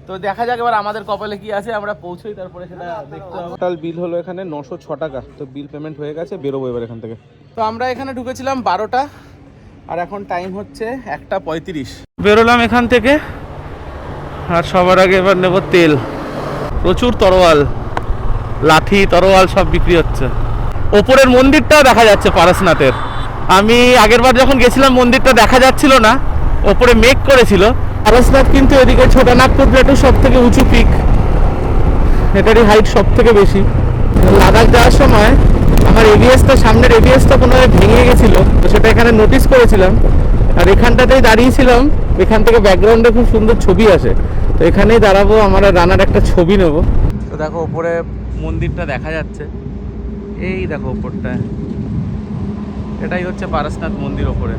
তো দেখা যাক এবার আমাদের কপালে কি আছে, আমরা পৌঁছই তারপরে সেটা দেখতে হবে। টোটাল বিল হলো এখানে 906 টাকা। তো বিল পেমেন্ট হয়ে গেছে, বেরোবো এবার এখান থেকে। তো আমরা এখানে ঢুকেছিলাম 12টা, আর এখন টাইম হচ্ছে 1:35। বেরোলাম এখান থেকে, আর সবার আগে এবার নেব তেল। প্রচুর তরোয়াল, লাঠি তরোয়াল সব বিক্রি হচ্ছে। ওপরের মন্দিরটাও দেখা যাচ্ছে পারসনাথের। আমি আগেরবার যখন গেছিলাম মন্দিরটা দেখা যাচ্ছিল না, ওপরে মেঘ করেছিল। পারসনাথ কিন্তু এদিকে ছোটানাগপুর প্লেটের সব থেকে উঁচু পিক, এটারই হাইট সব থেকে বেশি। লাদাখ যাওয়ার সময় আমার এবিএসটা, সামনের এবিএসটা কোনোভাবে ভেঙে গেছিলো, তো সেটা এখানে নোটিস করেছিলাম। আর এখানটাতেই দাঁড়িয়েছিলাম, এখান থেকে ব্যাকগ্রাউন্ডে খুব সুন্দর ছবি আসে, তো এখানেই দাঁড়াবো, আমরা রানার একটা ছবি নেব। তো দেখো ওপরে মন্দিরটা দেখা যাচ্ছে, এই দেখো ওপরটায়, এটাই হচ্ছে পারসনাথ মন্দির ওপরে।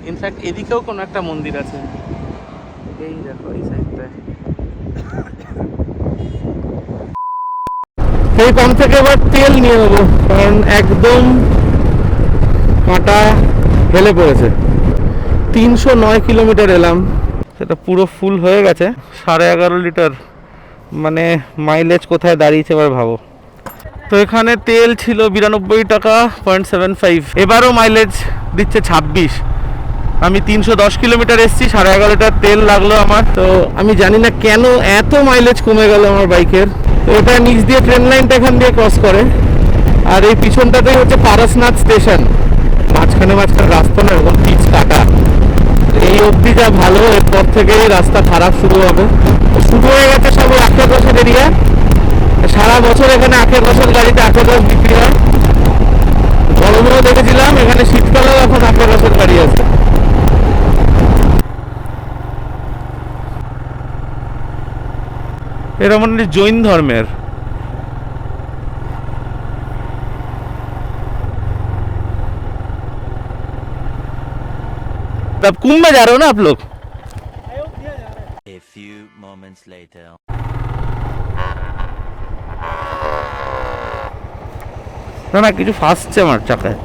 ইনফ্যাক্ট এদিকেও কোনো একটা মন্দির আছে, এই দেখো এই সাইডটায়। এই পাম্প থেকে এবার তেল নিয়ে নেবো, কারণ একদম কাঁটা হেলে পড়েছে। 309 কিলোমিটার এলাম, সেটা পুরো ফুল হয়ে গেছে, 11.5 লিটার। মানে মাইলেজ কোথায় দাঁড়িয়েছে এবার ভাবো। তো এখানে তেল ছিল 92 টাকা 0.75, এবারও মাইলেজ দিচ্ছে 26। আমি 310 কিলোমিটার এসেছি, 11.5 লিটার তেল লাগলো আমার। তো আমি জানি না কেন এত মাইলেজ কমে গেল আমার বাইকের। তো এটা নিচ দিয়ে ট্রেন লাইনটা এখান দিয়ে ক্রস করে, আর এই পিছনটাতেই হচ্ছে পারসনাথ স্টেশন। মাঝখানে রাস্তা না, এরকম পিচ কাটা। এই অবধি যা ভালো, এরপর থেকেই রাস্তা খারাপ শুরু হবে। শুরু হয়ে গেছে সব আখের রসের এরিয়া। সারা বছর এখানে আখের রসের গাড়িতে আখের রস বিক্রি হয়। গরমেও দেখেছিলাম, এখানে শীতকালেও এখন আখের রসের গাড়ি আছে। এরা মনে হয় জৈন ধর্মের। तब कुंभ में जा रहे हो ना आप लोग? A few moments later. না না, কিছু ফাঁসছে আমার চাকায়।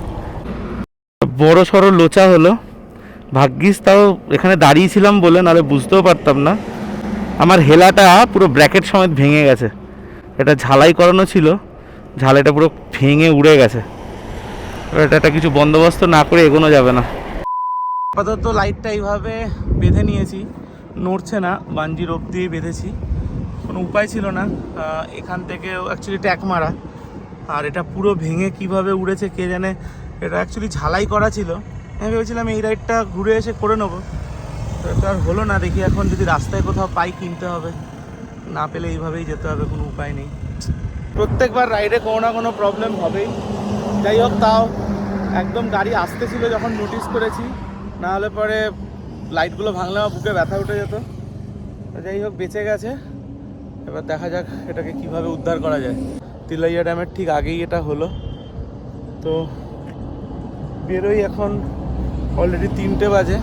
বড় সড়ো লোচা হলো, ভাগ্যিস তাও এখানে দাঁড়িয়েছিলাম বলে, নাহলে বুঝতেও পারতাম না। আমার হেলাটা পুরো ব্র্যাকেট সমেত ভেঙে গেছে। এটা ঝালাই করানো ছিল, ঝালাইটা পুরো ভেঙে উড়ে গেছে। এটা কিছু বন্দোবস্ত না করে এগোনো যাবে না। আপাতত লাইটটা এইভাবে বেঁধে নিয়েছি, নড়ছে না, বাঞ্জি রোপ দিয়ে বেঁধেছি, কোনো উপায় ছিল না। এখান থেকেও অ্যাকচুয়ালি ট্যাক মারা, আর এটা পুরো ভেঙে কিভাবে উড়েছে কে জানে। এটা অ্যাকচুয়ালি ঝালাই করা ছিল, আমি ভেবেছিলাম এই রাইডটা ঘুরে এসে করে নেবো, তো এটা আর হলো না। দেখি এখন যদি রাস্তায় কোথাও পাই কিনতে হবে, না পেলে এইভাবেই যেতে হবে, কোনো উপায় নেই। প্রত্যেকবার রাইডে কোনো না কোনো প্রবলেম হবেই। যাই হোক, তাও একদম গাড়ি আসতেছিল যখন নোটিস করেছি, না হলে পরে লাইটগুলো ভাঙলে আমার বুকে ব্যথা উঠে যেত। যাই হোক বেঁচে গেছে। এবার দেখা যাক এটাকে কিভাবে উদ্ধার করা যায়। তিলাইয়া ড্যামের ঠিক আগেই এটা হলো, তো বেরোই এখন। অলরেডি 3টে বাজে।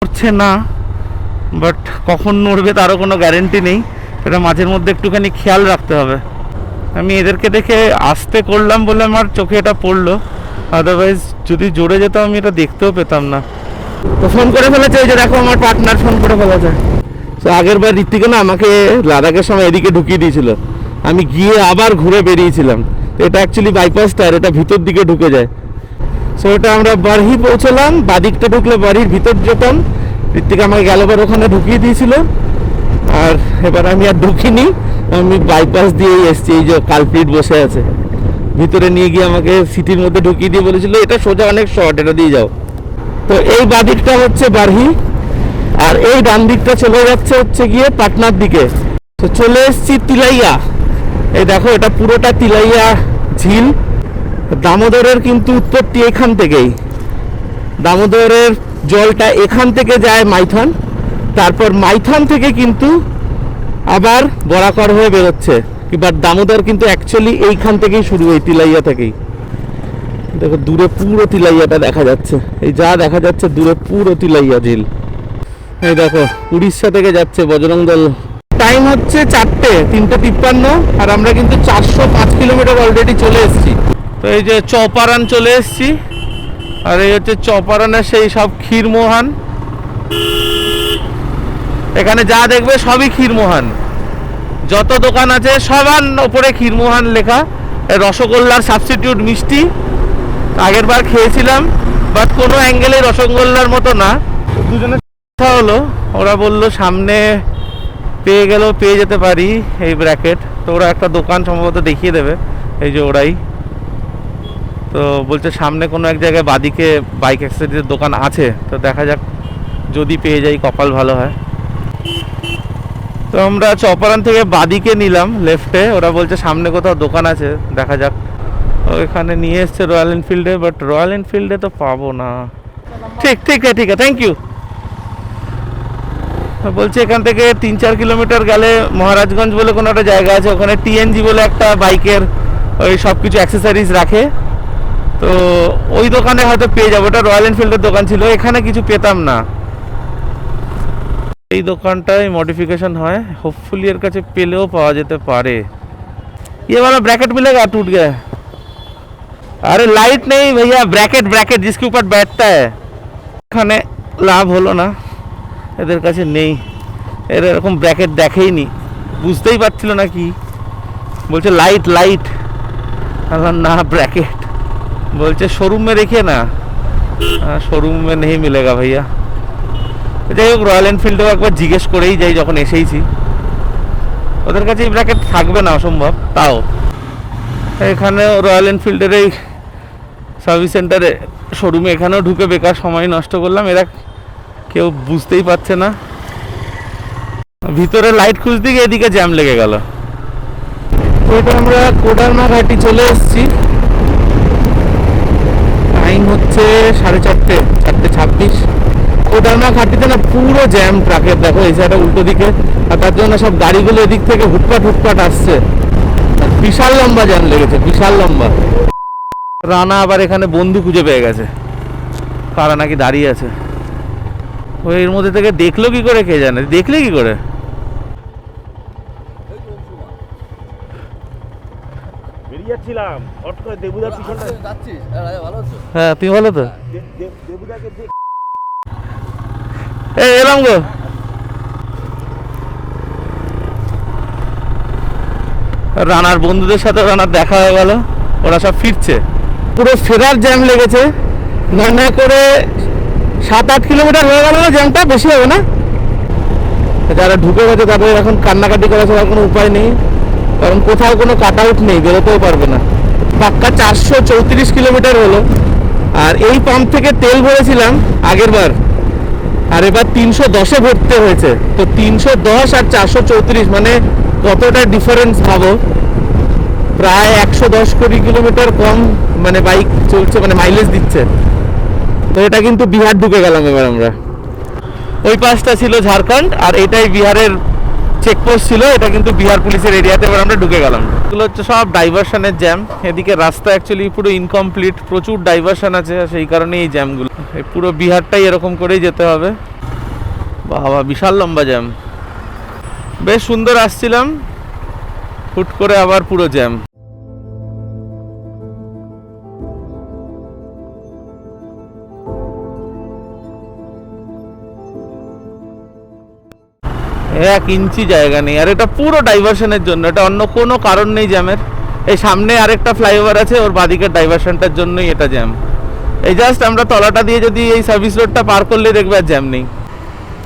নড়ছে না, বাট কখন নড়বে তারও কোনো গ্যারেন্টি নেই। এটা মাঝের মধ্যে একটুখানি খেয়াল রাখতে হবে। আমি এদেরকে দেখে আস্তে করলাম বলে আমার চোখে এটা পড়লো, আদারওয়াইজ যদি জোরে যেতাম আমি এটা দেখতেও পেতাম না। তো ফোন করে ফেলেছে, এই যে দেখো আমার পার্টনার ফোন করে ফেলেছে। তো আগের বার ঋত্বিকে না আমাকে লাদাখের সময় এদিকে ঢুকিয়ে দিয়েছিল, আমি গিয়ে আবার ঘুরে বেরিয়েছিলাম। এটা অ্যাকচুয়ালি বাইপাসটা, আর এটা ভিতর দিকে ঢুকে যায়। সো এটা আমরা বারহি পৌঁছলাম, বাদিকটা ঢুকলে বাড়ির ভিতর যেতাম। ঋত্বিক আমাকে গেলবার ওখানে ঢুকিয়ে দিয়েছিল, আর এবার আমি আর ঢুকিনি, আমি বাইপাস দিয়েই এসছি। এই যে কালপ্রিট বসে আছে, ভিতরে নিয়ে গিয়ে আমাকে সিটির মধ্যে ঢুকিয়ে দিয়ে বলেছিল এটা সোজা অনেক শর্ট, এটা দিয়ে যাও। তো এই বাদিকটা হচ্ছে বারহি, আর এই ডান দিকটা চলে যাচ্ছে হচ্ছে গিয়ে পাটনার দিকে। তো চলে এসছি তিলাইয়া। এই দেখো এটা পুরোটা তিলাইয়া ঝিল। দামোদরের কিন্তু উৎপত্তি এখান থেকেই। দামোদরের জলটা এখান থেকে যায় মাইথন, তারপর মাইথন থেকে কিন্তু আবার বরাকর হয়ে বেরোচ্ছে। বাট দামোদর কিন্তু অ্যাকচুয়ালি এইখান থেকেই শুরু, এই তিলাইয়া থেকেই। দেখো দূরে পুরো তিলাইয়াটা দেখা যাচ্ছে, এই যা দেখা যাচ্ছে দূরে পুরো তিলাইয়া ঝিল। এই দেখো উড়িষ্যা থেকে যাচ্ছে বজরং দল। টাইম হচ্ছে 3:53, আর আমরা কিন্তু 405 কিলোমিটার অলরেডি চলে এসেছি। তো এই যে চৌপারান চলে এসেছি, আর এই হচ্ছে চৌপারানের সেই সব ক্ষীরমোহন। এখানে যা দেখবে সবই ক্ষীরমোহন, যত দোকান আছে সবার ওপরে ক্ষীরমোহন লেখা। রসগোল্লার সাবস্টিটিউট মিষ্টি, আগের বার খেয়েছিলাম, বাট কোনো অ্যাঙ্গেলে রসগোল্লার মতো না। দুজনের কথা হলো, ওরা বললো সামনে পেয়ে যেতে পারি এই ব্র্যাকেট। তো ওরা একটা দোকান সম্ভবত দেখিয়ে দেবে, এই যে ওরাই। তো বলছে সামনে কোনো এক জায়গায় বাদিকে বাইক অ্যাক্সেসরিজের দোকান আছে, তো দেখা যাক যদি পেয়ে যাই কপাল ভালো হয়। তো আমরা চৌপারান থেকে বাদিকে নিলাম লেফটে, ওরা বলছে সামনে কোথাও দোকান আছে, দেখা যাক। ওইখানে নিয়ে এসছে রয়্যাল এনফিল্ডে, বাট রয়্যাল এনফিল্ডে তো পাবো না। ঠিক আছে থ্যাংক ইউ। বলছে এখান থেকে 3-4 কিলোমিটার গেলে মহারাজগঞ্জ বলে কোনো একটা জায়গা আছে, ওখানে টিএনজি বলে একটা বাইকের ওই সব কিছু অ্যাক্সেসরিজ রাখে। তো ওই দোকানে হয়তো পেয়ে যাবো, ওটা রয়্যাল এনফিল্ডের দোকান ছিল, এখানে কিছু পেতাম না। এই দোকানটায় মডিফিকেশন হয়, হোপফুলি এর কাছে পেলেও পাওয়া যেতে পারে। ये वाला ब्रैकेट मिलेगा टूट गया? अरे लाइट नहीं भैया, ब्रैकेट जिसके ऊपर बैठता है। এখানে লাভ হলো না, এদের কাছে নেই। এরা এরকম ব্র্যাকেট দেখেইনি, বুঝতেই পারছিল না কি বলছে। লাইট না ব্র্যাকেট বলছে शोरूम में देखिए ना, शोरूम में नहीं मिलेगा भैया। যাই হোক রয়্যাল এনফিল্ডেও একবার জিজ্ঞেস করেই যাই যখন এসেইছি, ওদের কাছে এই ব্র্যাকেট থাকবে না অসম্ভব। তাও এখানে রয়্যাল এনফিল্ডের এই সার্ভিস সেন্টারে শোরুমে এখানেও ঢুকে বেকার সময় নষ্ট করলাম, এরা কেউ বুঝতেই পারছে না। ভিতরে লাইট খুঁজতে গিয়ে এদিকে জ্যাম লেগে গেল। ওইটা আমরা কোডারমা ঘাটি চলে এসেছি, টাইম হচ্ছে 4:30, 4:26। কোডারমা ঘাটিতে না পুরো জ্যাম ট্রাকের, দেখো এই সাইডটা উল্টো দিকে, আর তার জন্য সব গাড়িগুলো এদিক থেকে হুটপাট আসছে। বিশাল লম্বা জ্যাম লেগেছে, বিশাল লম্বা। রানা আবার এখানে বন্ধু খুঁজে পেয়ে গেছে, কারা নাকি দাঁড়িয়ে আছে। ও এর মধ্যে থেকে দেখলো কি করে কে জানে, দেখলে কি করে? বেরিয়ে যাচ্ছিলাম হট করে দেবুদার পিছনটা। যাচ্ছিস? ভালো আছো? হ্যাঁ তুমি ভালো তো? দেবুদাকে এলাম গো। রানার বন্ধুদের সাথে রানার দেখা হয়ে গেল, ওরা সব ফিরছে। পুরো ফেরার জ্যাম লেগেছে, না করে 7-8 কিলোমিটার হয়ে গেল না জ্যামটা, বেশি হবে না। যারা ঢুকে গেছে তাদের এখন কান্নাকাটি করা ছাড়া কোনো উপায় নেই, কারণ কোথাও কোনো কাট আউট নেই, বেরোতেও পারবে না। পাক্কা 434 কিলোমিটার হলো, আর এই পাম্প থেকে তেল ভরেছিলাম আগের বার, আর এবার 310-এ ভরতে হয়েছে। তো 310 আর 434 মানে কতটা ডিফারেন্স ভাবো। প্রায় 110 কিলোমিটার কম মানে বাইক চলছে, মানে মাইলেজ দিচ্ছে। তো এটা কিন্তু বিহার ঢুকে গেলাম এবার আমরা। ওই পাশটা ছিল ঝাড়খণ্ড আর এটাই বিহারের চেকপোস্ট ছিল, এটা কিন্তু বিহার পুলিশের এরিয়াতে এবার আমরা ঢুকে গেলাম। এগুলো হচ্ছে সব ডাইভারশনের জ্যাম। এদিকে রাস্তা অ্যাকচুয়ালি পুরো ইনকমপ্লিট, প্রচুর ডাইভারশন আছে, সেই কারণে এই জ্যামগুলো। এই পুরো বিহারটাই এরকম করেই যেতে হবে। বাবা বিশাল লম্বা জ্যাম। বেশ সুন্দর আসছিলাম, হুট করে আবার পুরো জ্যাম। এক ইঞ্চি জায়গা নেই, আর এটা পুরো ডাইভারশনের জন্য, এটা অন্য কোনো কারণ নেই জ্যামের। এই সামনে আরেকটা ফ্লাইওভার আছে, ওর বাদিকের ডাইভারশনটার জন্যই এটা জ্যাম। এই জাস্ট আমরা তলাটা দিয়ে যদি এই সার্ভিস রোডটা পার করলে দেখবে আর জ্যাম নেই।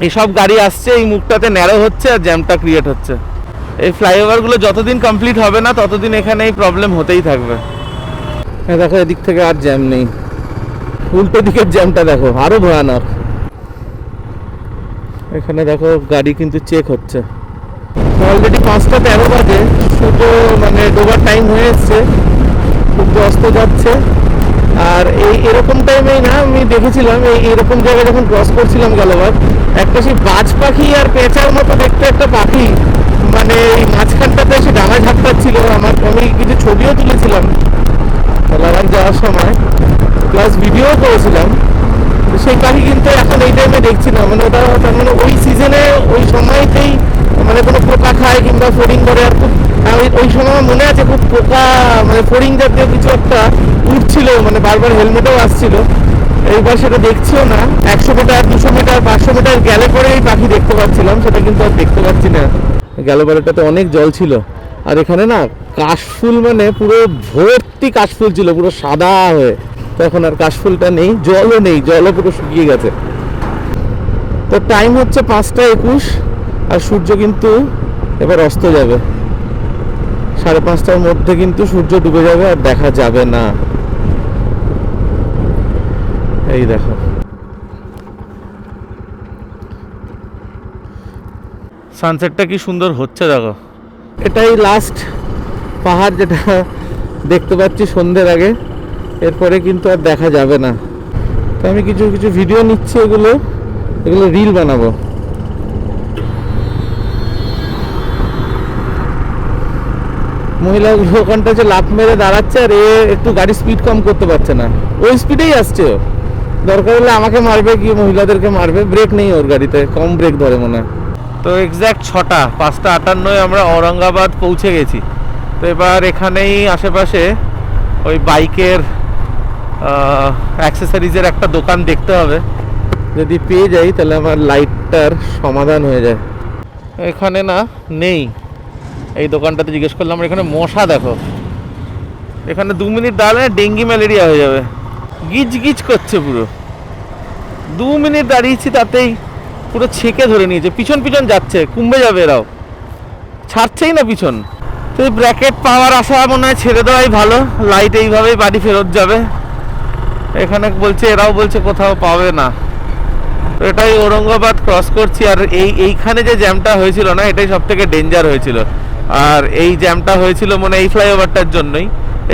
এই সব গাড়ি আসছে, এই মুখটাতে ন্যারো হচ্ছে আর জ্যামটা ক্রিয়েট হচ্ছে। এই ফ্লাইওভারগুলো যতদিন কমপ্লিট হবে না ততদিন এখানে এই প্রবলেম হতেই থাকবে। দেখো এদিক থেকে আর জ্যাম নেই, উল্টো দিকের জ্যামটা দেখো আরো ভয়ানক। এখানে দেখো গাড়ি কিন্তু চেক হচ্ছে। অলরেডি 5:13 বাজে, সূর্য মানে ডোবার টাইম হয়ে এসছে, সূর্য অস্ত যাচ্ছে। আর এই এরকম টাইমেই না আমি দেখেছিলাম এরকম জায়গায় যখন ক্রস করছিলাম গেলবার, একটা সেই বাজ পাখি আর পেঁচার মতো দেখতে একটা পাখি মানে এই মাঝখানটাতে এসে ডাঙা ঝাপটাচ্ছিল। আমি কিছু ছবিও তুলেছিলাম গেলবার যাওয়ার সময়, প্লাস ভিডিও করেছিলাম। সেই পাখি কিন্তু এখন এই টাইমে দেখছি না, মানে ওটা তার মানে ওই সিজনে ওই সময়তেই মানে কোনো পোকা খায় কিংবা ফড়িং করে। আর খুব ওই সময় মনে আছে খুব পোকা মানে ফড়িং জাতীয় কিছু একটা উঠছিল, মানে বারবার হেলমেটেও আসছিল। এইবার সেটা দেখছিও না। 100 মিটার 200 মিটার 500 মিটার গেলে পরে এই পাখি দেখতে পাচ্ছিলাম, সেটা কিন্তু আর দেখতে পাচ্ছি না। গেলবারেটাতে অনেক জল ছিল, আর এখানে না কাশফুল মানে পুরো ভর্তি কাশফুল ছিল, পুরো সাদা হয়ে। এখন আর কাশফুলটা নেই, জলও নেই, জলও পুরো শুকিয়ে গেছে। তো টাইম হচ্ছে 5:21 আর সূর্য কিন্তু এবার অস্ত যাবে। 5:30টার মধ্যে কিন্তু সূর্য ডুবে যাবে আর দেখা যাবে না। এই দেখো সানসেটটা কি সুন্দর হচ্ছে দেখো। এটাই লাস্ট পাহাড় যেটা দেখতে পাচ্ছি সন্ধ্যের আগে, এরপরে কিন্তু আর দেখা যাবে না। তো আমি কিছু কিছু ভিডিও নিচ্ছি, এগুলো রিল বানাবো। মহিলাগুলো ওখানটা যে লাফ মেরে দাঁড়াচ্ছে আর এ একটু গাড়ি স্পিড কম করতে পারছে না, ওই স্পিডেই আসছে। দরকার হলে আমাকে মারবে কি মহিলাদেরকে মারবে, ব্রেক নেই ওর গাড়িতে, কম ব্রেক ধরে মনে হয়। তো এক্স্যাক্ট 6টা 5:58 আমরা ঔরঙ্গাবাদ পৌঁছে গেছি। তো এবার এখানেই আশেপাশে ওই বাইকের অ্যাক্সেসরিজের একটা দোকান দেখতে হবে, যদি পেয়ে যাই তাহলে আমার লাইটটার সমাধান হয়ে যায়। এখানে না নেই, এই দোকানটাতে জিজ্ঞেস করলাম। এখানে মশা দেখো, এখানে 2 মিনিট দাঁড়ালে ডেঙ্গি ম্যালেরিয়া হয়ে যাবে। গিজ গিজ করছে পুরো, 2 মিনিট দাঁড়িয়েছি তাতেই পুরো ছেঁকে ধরে নিয়েছে। পিছন পিছন যাচ্ছে, কুম্বে যাবে এরাও, ছাড়ছেই না পিছন। তো এই ব্র্যাকেট পাওয়ার আশা মনে হয় ছেড়ে দেওয়াই ভালো, লাইট এইভাবেই বাড়ি ফেরত যাবে। এখানে বলছে, এরাও বলছে কোথাও পাবে না। তো এটাই ঔরঙ্গাবাদ ক্রস করছি। আর এইখানে যে জ্যামটা হয়েছিল না, এটাই সব থেকে ডেঞ্জার হয়েছিল। আর এই জ্যামটা হয়েছিল মানে এই ফ্লাইওভারটার জন্যই,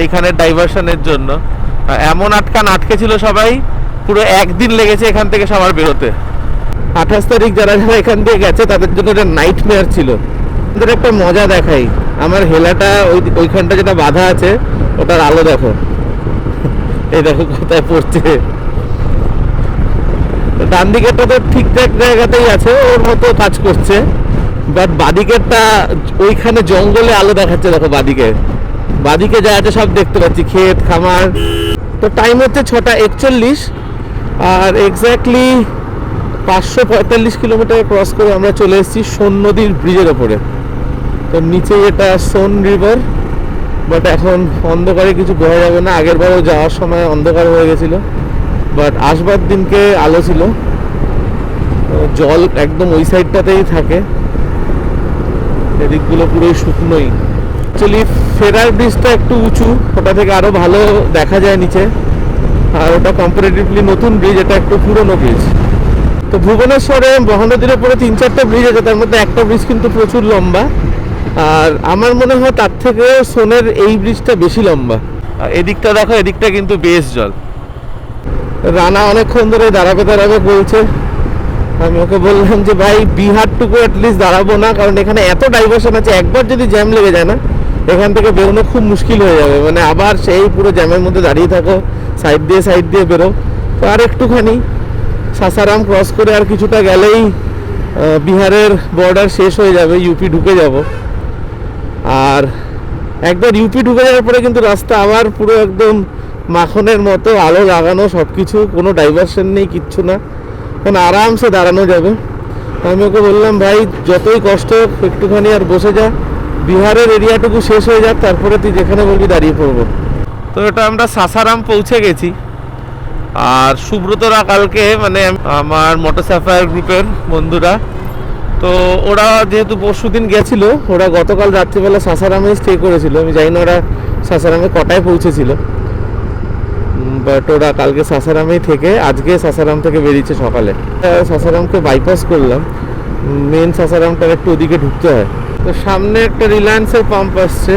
এইখানের ডাইভারশনের জন্য। এমন আটকে ছিল সবাই, পুরো একদিন লেগেছে এখান থেকে সবার বেরোতে। 28 তারিখ যারা যারা এখান দিয়ে গেছে তাদের জন্য এটা নাইট মেয়ার ছিল। ওদের একটা মজা দেখাই, আমার হেলাটা ওইখানটা যেটা বাধা আছে ওটার আলো দেখো, এই দেখো কোথায় পড়ছে। ডান দিকেরটা তো ঠিকঠাক জায়গাতেই আছে, ওর মতো কাজ করছে, বাট বাদিকেরটা ওইখানে জঙ্গলে আলো দেখাচ্ছে। দেখো বাদিকে যা আছে সব দেখতে পাচ্ছি, ক্ষেত খামার। তো টাইম হচ্ছে 6:41 আর এক্স্যাক্টলি 545 কিলোমিটার ক্রস করে আমরা চলে এসেছি সোন নদীর ব্রিজের ওপরে। তো নিচে এটা সোন রিভার, বাট এখন অন্ধকারে কিছু বোঝা যাবে না। আগের বারও যাওয়ার সময় অন্ধকার হয়ে গেছিল, বাট আসবার দিনকে আলো ছিল। জল একদম ওই সাইডটাতেই থাকে, এদিকগুলো পুরোই শুকনোই। অ্যাকচুয়ালি ফেরার ব্রিজটা একটু উঁচু, ওটা থেকে আরও ভালো দেখা যায় নিচে। আর ওটা কম্পারেটিভলি নতুন ব্রিজ, এটা একটু পুরনো ব্রিজ। তো ভুবনেশ্বরে মহানদীর উপরে 3-4টা ব্রিজ আছে, তার মধ্যে একটা ব্রিজ কিন্তু প্রচুর লম্বা, আর আমার মনে হয় তার থেকে সোনের এই ব্রিজটা বেশি লম্বা। আর এদিকটা দেখো, এদিকটা কিন্তু বেশ জল। রানা অনেকক্ষণ ধরে দাঁড়াবে দাঁড়াবে বলছে। আমি ওকে বললাম যে ভাই বিহারটুকু অ্যাটলিস্ট দাঁড়াবো না, কারণ এখানে এত ডাইভারশন আছে, একবার যদি জ্যাম লেগে যায় না এখান থেকে বেরোনো খুব মুশকিল হয়ে যাবে। মানে আবার সেই পুরো জ্যামের মধ্যে দাঁড়িয়ে থাকো, সাইড দিয়ে বেরো। তো আর একটুখানি সাসারাম ক্রস করে আর কিছুটা গেলেই বিহারের বর্ডার শেষ হয়ে যাবে, ইউপি ঢুকে যাব। আর একবার ইউপি ঢুকে যাওয়ার পরে কিন্তু রাস্তা আবার পুরো একদম মাখনের মতো, আলো লাগানো, সব কিছু, কোনো ডাইভারশন নেই, কিচ্ছু না, এখন আরামসে দাঁড়ানো যাবে। আমি ওকে বললাম ভাই যতই কষ্ট হোক একটুখানি আর বসে যা, বিহারের এরিয়াটুকু শেষ হয়ে যাক, তারপরে তুই যেখানে বলবি দাঁড়িয়ে পড়বো। তো এটা আমরা সাসারাম পৌঁছে গেছি। আর সুব্রতরা কালকে, মানে আমার মোটর সাফায়ার গ্রুপের বন্ধুরা, তো ওরা যেহেতু পরশুদিন গেছিল, ওরা গতকাল রাত্রিবেলা সাসারামে স্টে করেছিল। আমি জানি না ওরা সাসারামে কটায় পৌঁছেছিল, বাট ওরা কালকে সাসারামেই থেকে আজকে সাসারাম থেকে বেরিয়েছে সকালে। সাসারামকে বাইপাস করলাম, মেন সাসারামটার একটু ওদিকে ঢুকতে হয়। তো সামনে একটা রিলায়েন্সের পাম্প আসছে,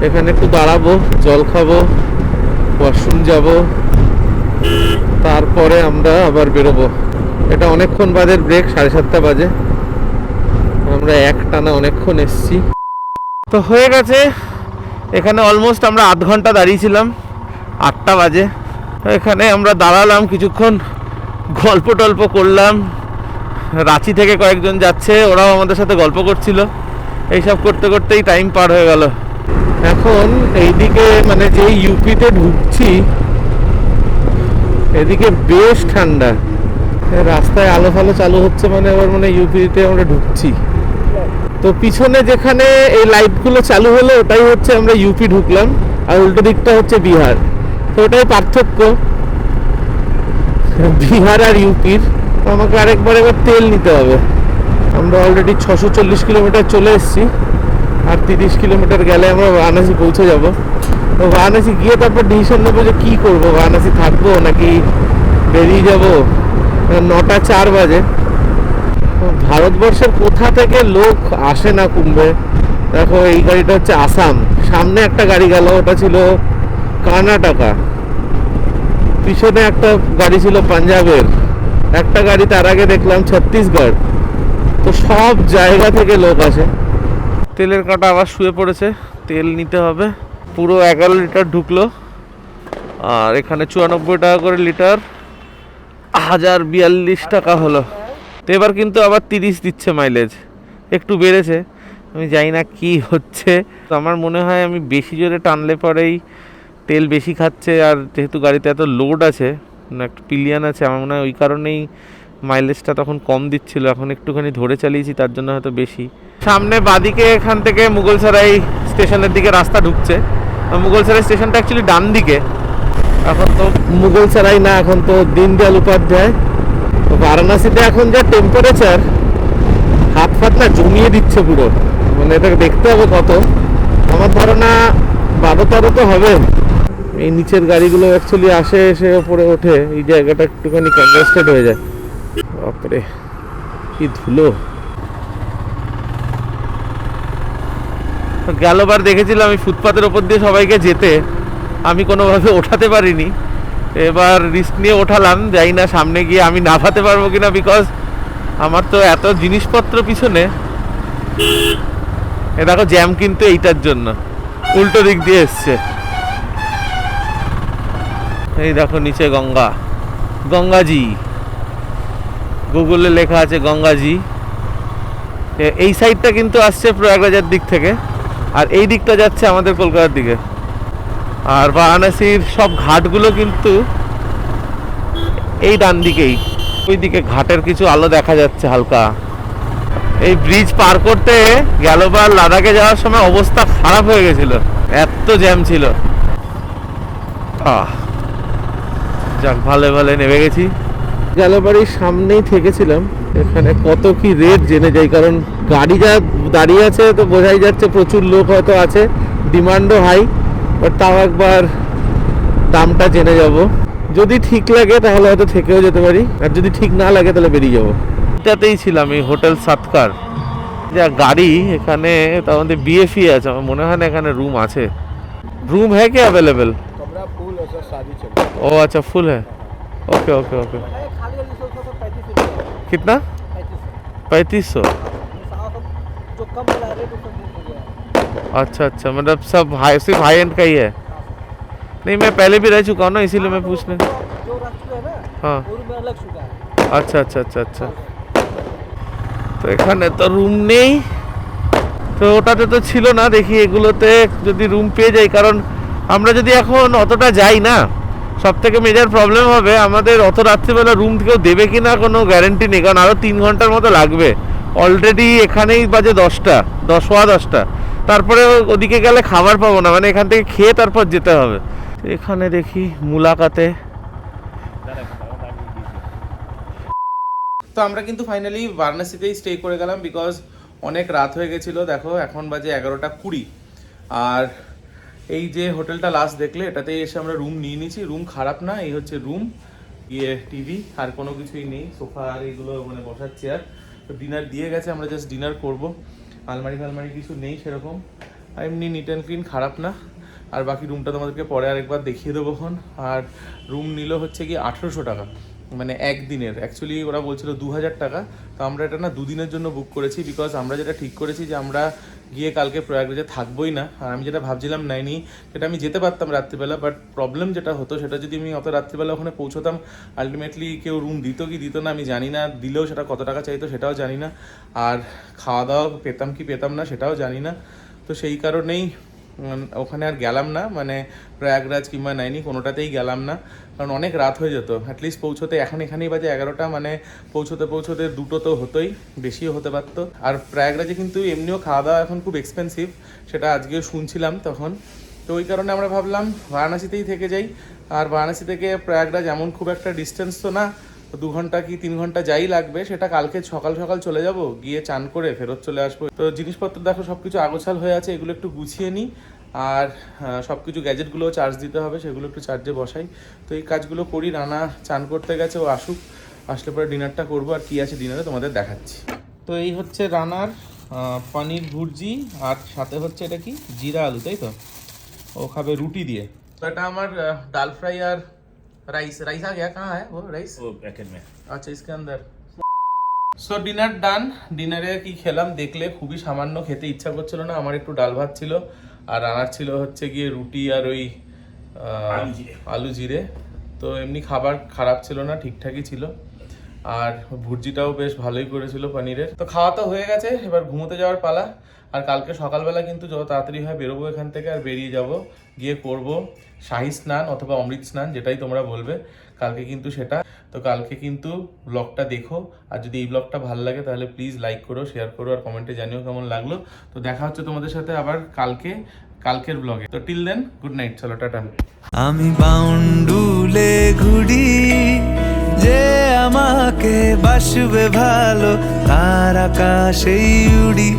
এখানে একটু দাঁড়াবো, জল খাবো, ওয়াশরুম যাব, তারপরে আমরা আবার বেরোবো। এটা অনেকক্ষণ বাজে ব্রেক, 7:30 বাজে। আমরা এক টানা অনেকক্ষণ এসছি। তো হয়ে গেছে, এখানে অলমোস্ট আমরা আধ ঘন্টা দাঁড়িয়েছিলাম, 8টা বাজে। এখানে আমরা দাঁড়ালাম কিছুক্ষণ, গল্প টল্প করলাম। রাঁচি থেকে কয়েকজন যাচ্ছে, ওরাও আমাদের সাথে গল্প করছিল। এইসব করতে করতেই টাইম পার হয়ে গেল। এখন এইদিকে মানে যেই ইউপিতে ঢুকছি, এদিকে বেশ ঠান্ডা, রাস্তায় আলো ফালো চালু হচ্ছে, মানে এবার মানে ইউপিতে আমরা ঢুকছি। তো পিছনে যেখানে এই লাইটগুলো চালু হলো ওটাই হচ্ছে আমরা ইউপি ঢুকলাম, আর উল্টো দিকটা হচ্ছে বিহার। তো ওটাই পার্থক্য বিহার আর ইউপির। আমাকে আরেকবার তেল নিতে হবে। আমরা অলরেডি 640 কিলোমিটার চলে এসেছি, আর 30 কিলোমিটার গেলে আমরা বারাণসী পৌঁছে যাব। তো বারাণসী গিয়ে তারপর ডিসিশন নেবো যে কী করবো, বারাণসী থাকবো নাকি বেরিয়ে যাব। 9:04 বাজে। ভারতবর্ষের কোথা থেকে লোক আসে না কুম্ভে। দেখো এই গাড়িটা হচ্ছে আসাম, সামনে একটা গাড়ি গেল, ওটা ছিল কর্ণাটকা, পিছনে একটা গাড়ি ছিল পাঞ্জাবের, একটা গাড়ি তার আগে দেখলাম ছত্তিশগড়। তো সব জায়গা থেকে লোক আসে। তেলের কাঁটা আবার শুয়ে পড়েছে, তেল নিতে হবে। পুরো 11 লিটার ঢুকলো, আর এখানে 94 টাকা করে লিটার, 1042 টাকা হলো। তো এবার কিন্তু আবার 30 দিচ্ছে মাইলেজ, একটু বেড়েছে। আমি জানি না কি হচ্ছে। তো আমার মনে হয় আমি বেশি জোরে টানলে পরেই তেল বেশি খাচ্ছে, আর যেহেতু গাড়িতে এত লোড আছে, একটা পিলিয়ান আছে, আমার মনে হয় ওই কারণেই মাইলেজটা তখন কম দিচ্ছিল। এখন একটুখানি ধরে চালিয়েছি, তার জন্য হয়তো বেশি। সামনে বাদিকে এখান থেকে মুঘলসরাই স্টেশনের দিকে রাস্তা ঢুকছে। মুঘলসরাই স্টেশনটা অ্যাকচুয়ালি ডান দিকে, এখন তো মুঘলসরাই না, এখন তো দীনদয়াল উপাধ্যায়। তো বারাণসীতে এখন যা টেম্পারেচার, হাত ফাত না জমিয়ে দিচ্ছে পুরো, মানে এটা দেখতে হবে কত। আমার ধারণা 12-13 তো হবে। এই নিচের গাড়িগুলো অ্যাকচুয়ালি আসে, এসে ওপরে ওঠে, এই জায়গাটা একটুখানি কনজেস্টেড হয়ে যায়। বাপরে কি ধুলো। গেলবার দেখেছিলাম আমি ফুটপাতের ওপর দিয়ে সবাইকে যেতে, আমি কোনোভাবে ওঠাতে পারিনি। এবার রিস্ক নিয়ে ওঠালাম, যাই না সামনে গিয়ে আমি নামাতে পারবো কিনা, বিকজ আমার তো এত জিনিসপত্র পিছনে। এ দেখো জ্যাম কিন্তু এইটার জন্য, উল্টো দিক দিয়ে এসছে। এই দেখো নিচে গঙ্গা, গঙ্গাজি, গুগলে লেখা আছে গঙ্গাজি। এই সাইডটা কিন্তু আসছে প্রয়াগরাজের দিক থেকে, আর এই দিকটা যাচ্ছে আমাদের কলকাতার দিকে। আর বারাণসীর সব ঘাটগুলো কিন্তু এই ডান দিকেই, ওই দিকে ঘাটের কিছু আলো দেখা যাচ্ছে হালকা। এই ব্রিজ পার করতে গেলবার লাদাখে যাওয়ার সময় অবস্থা খারাপ হয়ে গেছিল, এত জ্যাম ছিল। যাক ভালো ভালো নেমে গেছি। গেলবাড়ির সামনেই থেকেছিলাম, এখানে কত কি রেট জেনে যাই, কারণ গাড়ি যা দাঁড়িয়ে আছে তো বোঝাই যাচ্ছে প্রচুর লোক হয়তো আছে, ডিমান্ডও হাই। বাট তাও একবার দামটা জেনে যাব, যদি ঠিক লাগে তাহলে হয়তো থেকেও যেতে পারি, আর যদি ঠিক না লাগে তাহলে বেরিয়ে যাবো। এটাতেই ছিলাম, এই হোটেল সাতকার। যা গাড়ি এখানে, তার মধ্যে বিএফই আছে, আমার মনে হয় না এখানে রুম আছে। रूम है क्या अवेलेबल? कमरा फुल है सर, शादी चल ओ अच्छा फुल है। Okay okay okay. खाली वाली सोफा तो 3500 कितना? 3500। जो कम वाला रेट उसका बुक हो गया। अच्छा अच्छा, मतलब सब हाई, सिर्फ हाई एंड का ही है? नहीं मैं पहले भी रह चुका हूँ ना, इसीलिए मैं पूछने। जो रास्ता है ना, हाँ वो रूम में अलग शुदा है। अच्छा अच्छा अच्छा अच्छा। তো এখানে তো রুম নেই, তো ওটাতে তো ছিল না। দেখি এগুলোতে যদি রুম পেয়ে যাই, কারণ আমরা যদি এখন অতটা যাই না, সব থেকে মেজর প্রবলেম হবে আমাদের অত রাত্রিবেলা রুম থেকেও দেবে কি না কোনো গ্যারেন্টি নেই, কারণ আরও 3 ঘন্টার মতো লাগবে। অলরেডি এখানেই বাজে 10টা, 10:15। তারপরে ওদিকে গেলে খাবার পাবো না, মানে এখান থেকে খেয়ে তারপর যেতে হবে। এখানে দেখি মুলাকাতে। তো আমরা কিন্তু ফাইনালি বারাণসীতেই স্টে করে গেলাম, বিকজ অনেক রাত হয়ে গেছিলো। দেখো এখন বাজে 11টা 20। আর এই যে হোটেলটা লাস্ট দেখলে, এটাতেই এসে আমরা রুম নিয়ে নিয়েছি। রুম খারাপ না, এই হচ্ছে রুম, গিয়ে টিভি আর কোনো কিছুই নেই, সোফা আর এইগুলো মানে বসার চেয়ার। তো ডিনার দিয়ে গেছে, আমরা জাস্ট ডিনার করব। আলমারি ফালমারি কিছু নেই সেরকম, আর এমনি নিট অ্যান্ড ক্লিন, খারাপ না। আর বাকি রুমটা তোমাদেরকে পরে আরেকবার দেখিয়ে দেবো এখন। আর রুম নিল হচ্ছে কি 1800 টাকা, মানে একদিনের। অ্যাকচুয়ালি ওরা বলছিল 2000 টাকা। তো আমরা এটা না 2 দিনের জন্য বুক করেছি, বিকজ আমরা যেটা ঠিক করেছি যে আমরা গিয়ে কালকে প্রয়াগরাজে থাকবোই না। আর আমি যেটা ভাবছিলাম নাইনি, সেটা আমি যেতে পারতাম রাত্রিবেলা, বাট প্রবলেম যেটা হতো সেটা যদি আমি অত রাত্রিবেলা ওখানে পৌঁছতাম, আলটিমেটলি কেউ রুম দিত কি দিত না আমি জানি না, দিলেও সেটা কত টাকা চাইতো সেটাও জানি না, আর খাওয়া দাওয়া পেতাম কি পেতাম না সেটাও জানি না। তো সেই কারণেই ওখানে আর গেলাম না, মানে প্রয়াগরাজ কিংবা নাইনি কোনোটাতেই গেলাম না, কারণ অনেক রাত হয়ে যেত। অ্যাটলিস্ট পৌঁছতে এখানেই বাজে 11টা, মানে পৌঁছতে 2টো তো হতোই, বেশিও হতে পারতো। আর প্রয়াগরাজে কিন্তু এমনিও খাওয়া দাওয়া এখন খুব এক্সপেন্সিভ, সেটা আজকেও শুনছিলাম তখন। তো ওই কারণে আমরা ভাবলাম বারাণসীতেই থেকে যাই। আর বারাণসী থেকে প্রয়াগরাজ এমন খুব একটা ডিস্টেন্স তো না, 2 ঘন্টা কি 3 ঘন্টা যাই লাগবে, সেটা কালকে সকাল সকাল চলে যাব, গিয়ে চান করে ফেরত চলে আসবো। তো জিনিসপত্র দেখো সব কিছু আগোছাল হয়ে আছে, এগুলো একটু গুছিয়ে নিই। আর সব কিছু গ্যাজেটগুলোও চার্জ দিতে হবে, সেগুলো একটু চার্জে বসাই। তো এই কাজগুলো করি। রানা চান করতে গেছে, ও আসুক, আসলে পরে ডিনারটা করবো। আর কি আছে ডিনারে তোমাদের দেখাচ্ছি। তো এই হচ্ছে রানার পনির ভুর্জি, আর সাথে হচ্ছে এটা কি জিরা আলু, তাই তো? ও খাবে রুটি দিয়ে। তো এটা আমার ডাল ফ্রাই আর राइस आ गया, कहाँ है वो राइस? वो पैकेट में। अच्छा इसके अंदर। সো ডিনার ডান। ডিনারে কি খেলাম দেখলে, খুবই সামান্য, খেতে ইচ্ছা করছিল না। আমার একটু ডাল ভাত ছিল, আর রান্নার ছিল হচ্ছে গিয়ে রুটি আর ওই আলু জিরে। তো এমনি খাবার খারাপ ছিল না, ঠিকঠাকই ছিল। আর ভুর্জিটাও বেশ ভালোই করেছিল পনিরের। তো খাওয়া তো হয়ে গেছে, এবার ঘুমোতে যাওয়ার পালা। আর কালকে সকালবেলা কিন্তু যত তাড়াতাড়ি হয় বেরোবো এখান থেকে, আর বেরিয়ে যাব, গিয়ে করব শাহী স্নান অথবা অমৃত স্নান, যেটাই তোমরা বলবে। কালকে কিন্তু সেটা। তো কালকে কিন্তু ব্লগটা দেখো, আর যদি এই ব্লগটা ভালো লাগে তাহলে প্লিজ লাইক করো, শেয়ার করো, আর কমেন্টে জানিও কেমন লাগলো। তো দেখা হচ্ছে তোমাদের সাথে আবার কালকের ব্লগে। তো টিল দেন, গুড নাইট, চলো টাটা। আমি বাউন্ডুলে ঘুরি, যে আমাকে বাসবে ভালো তার আকাশেই উড়ি।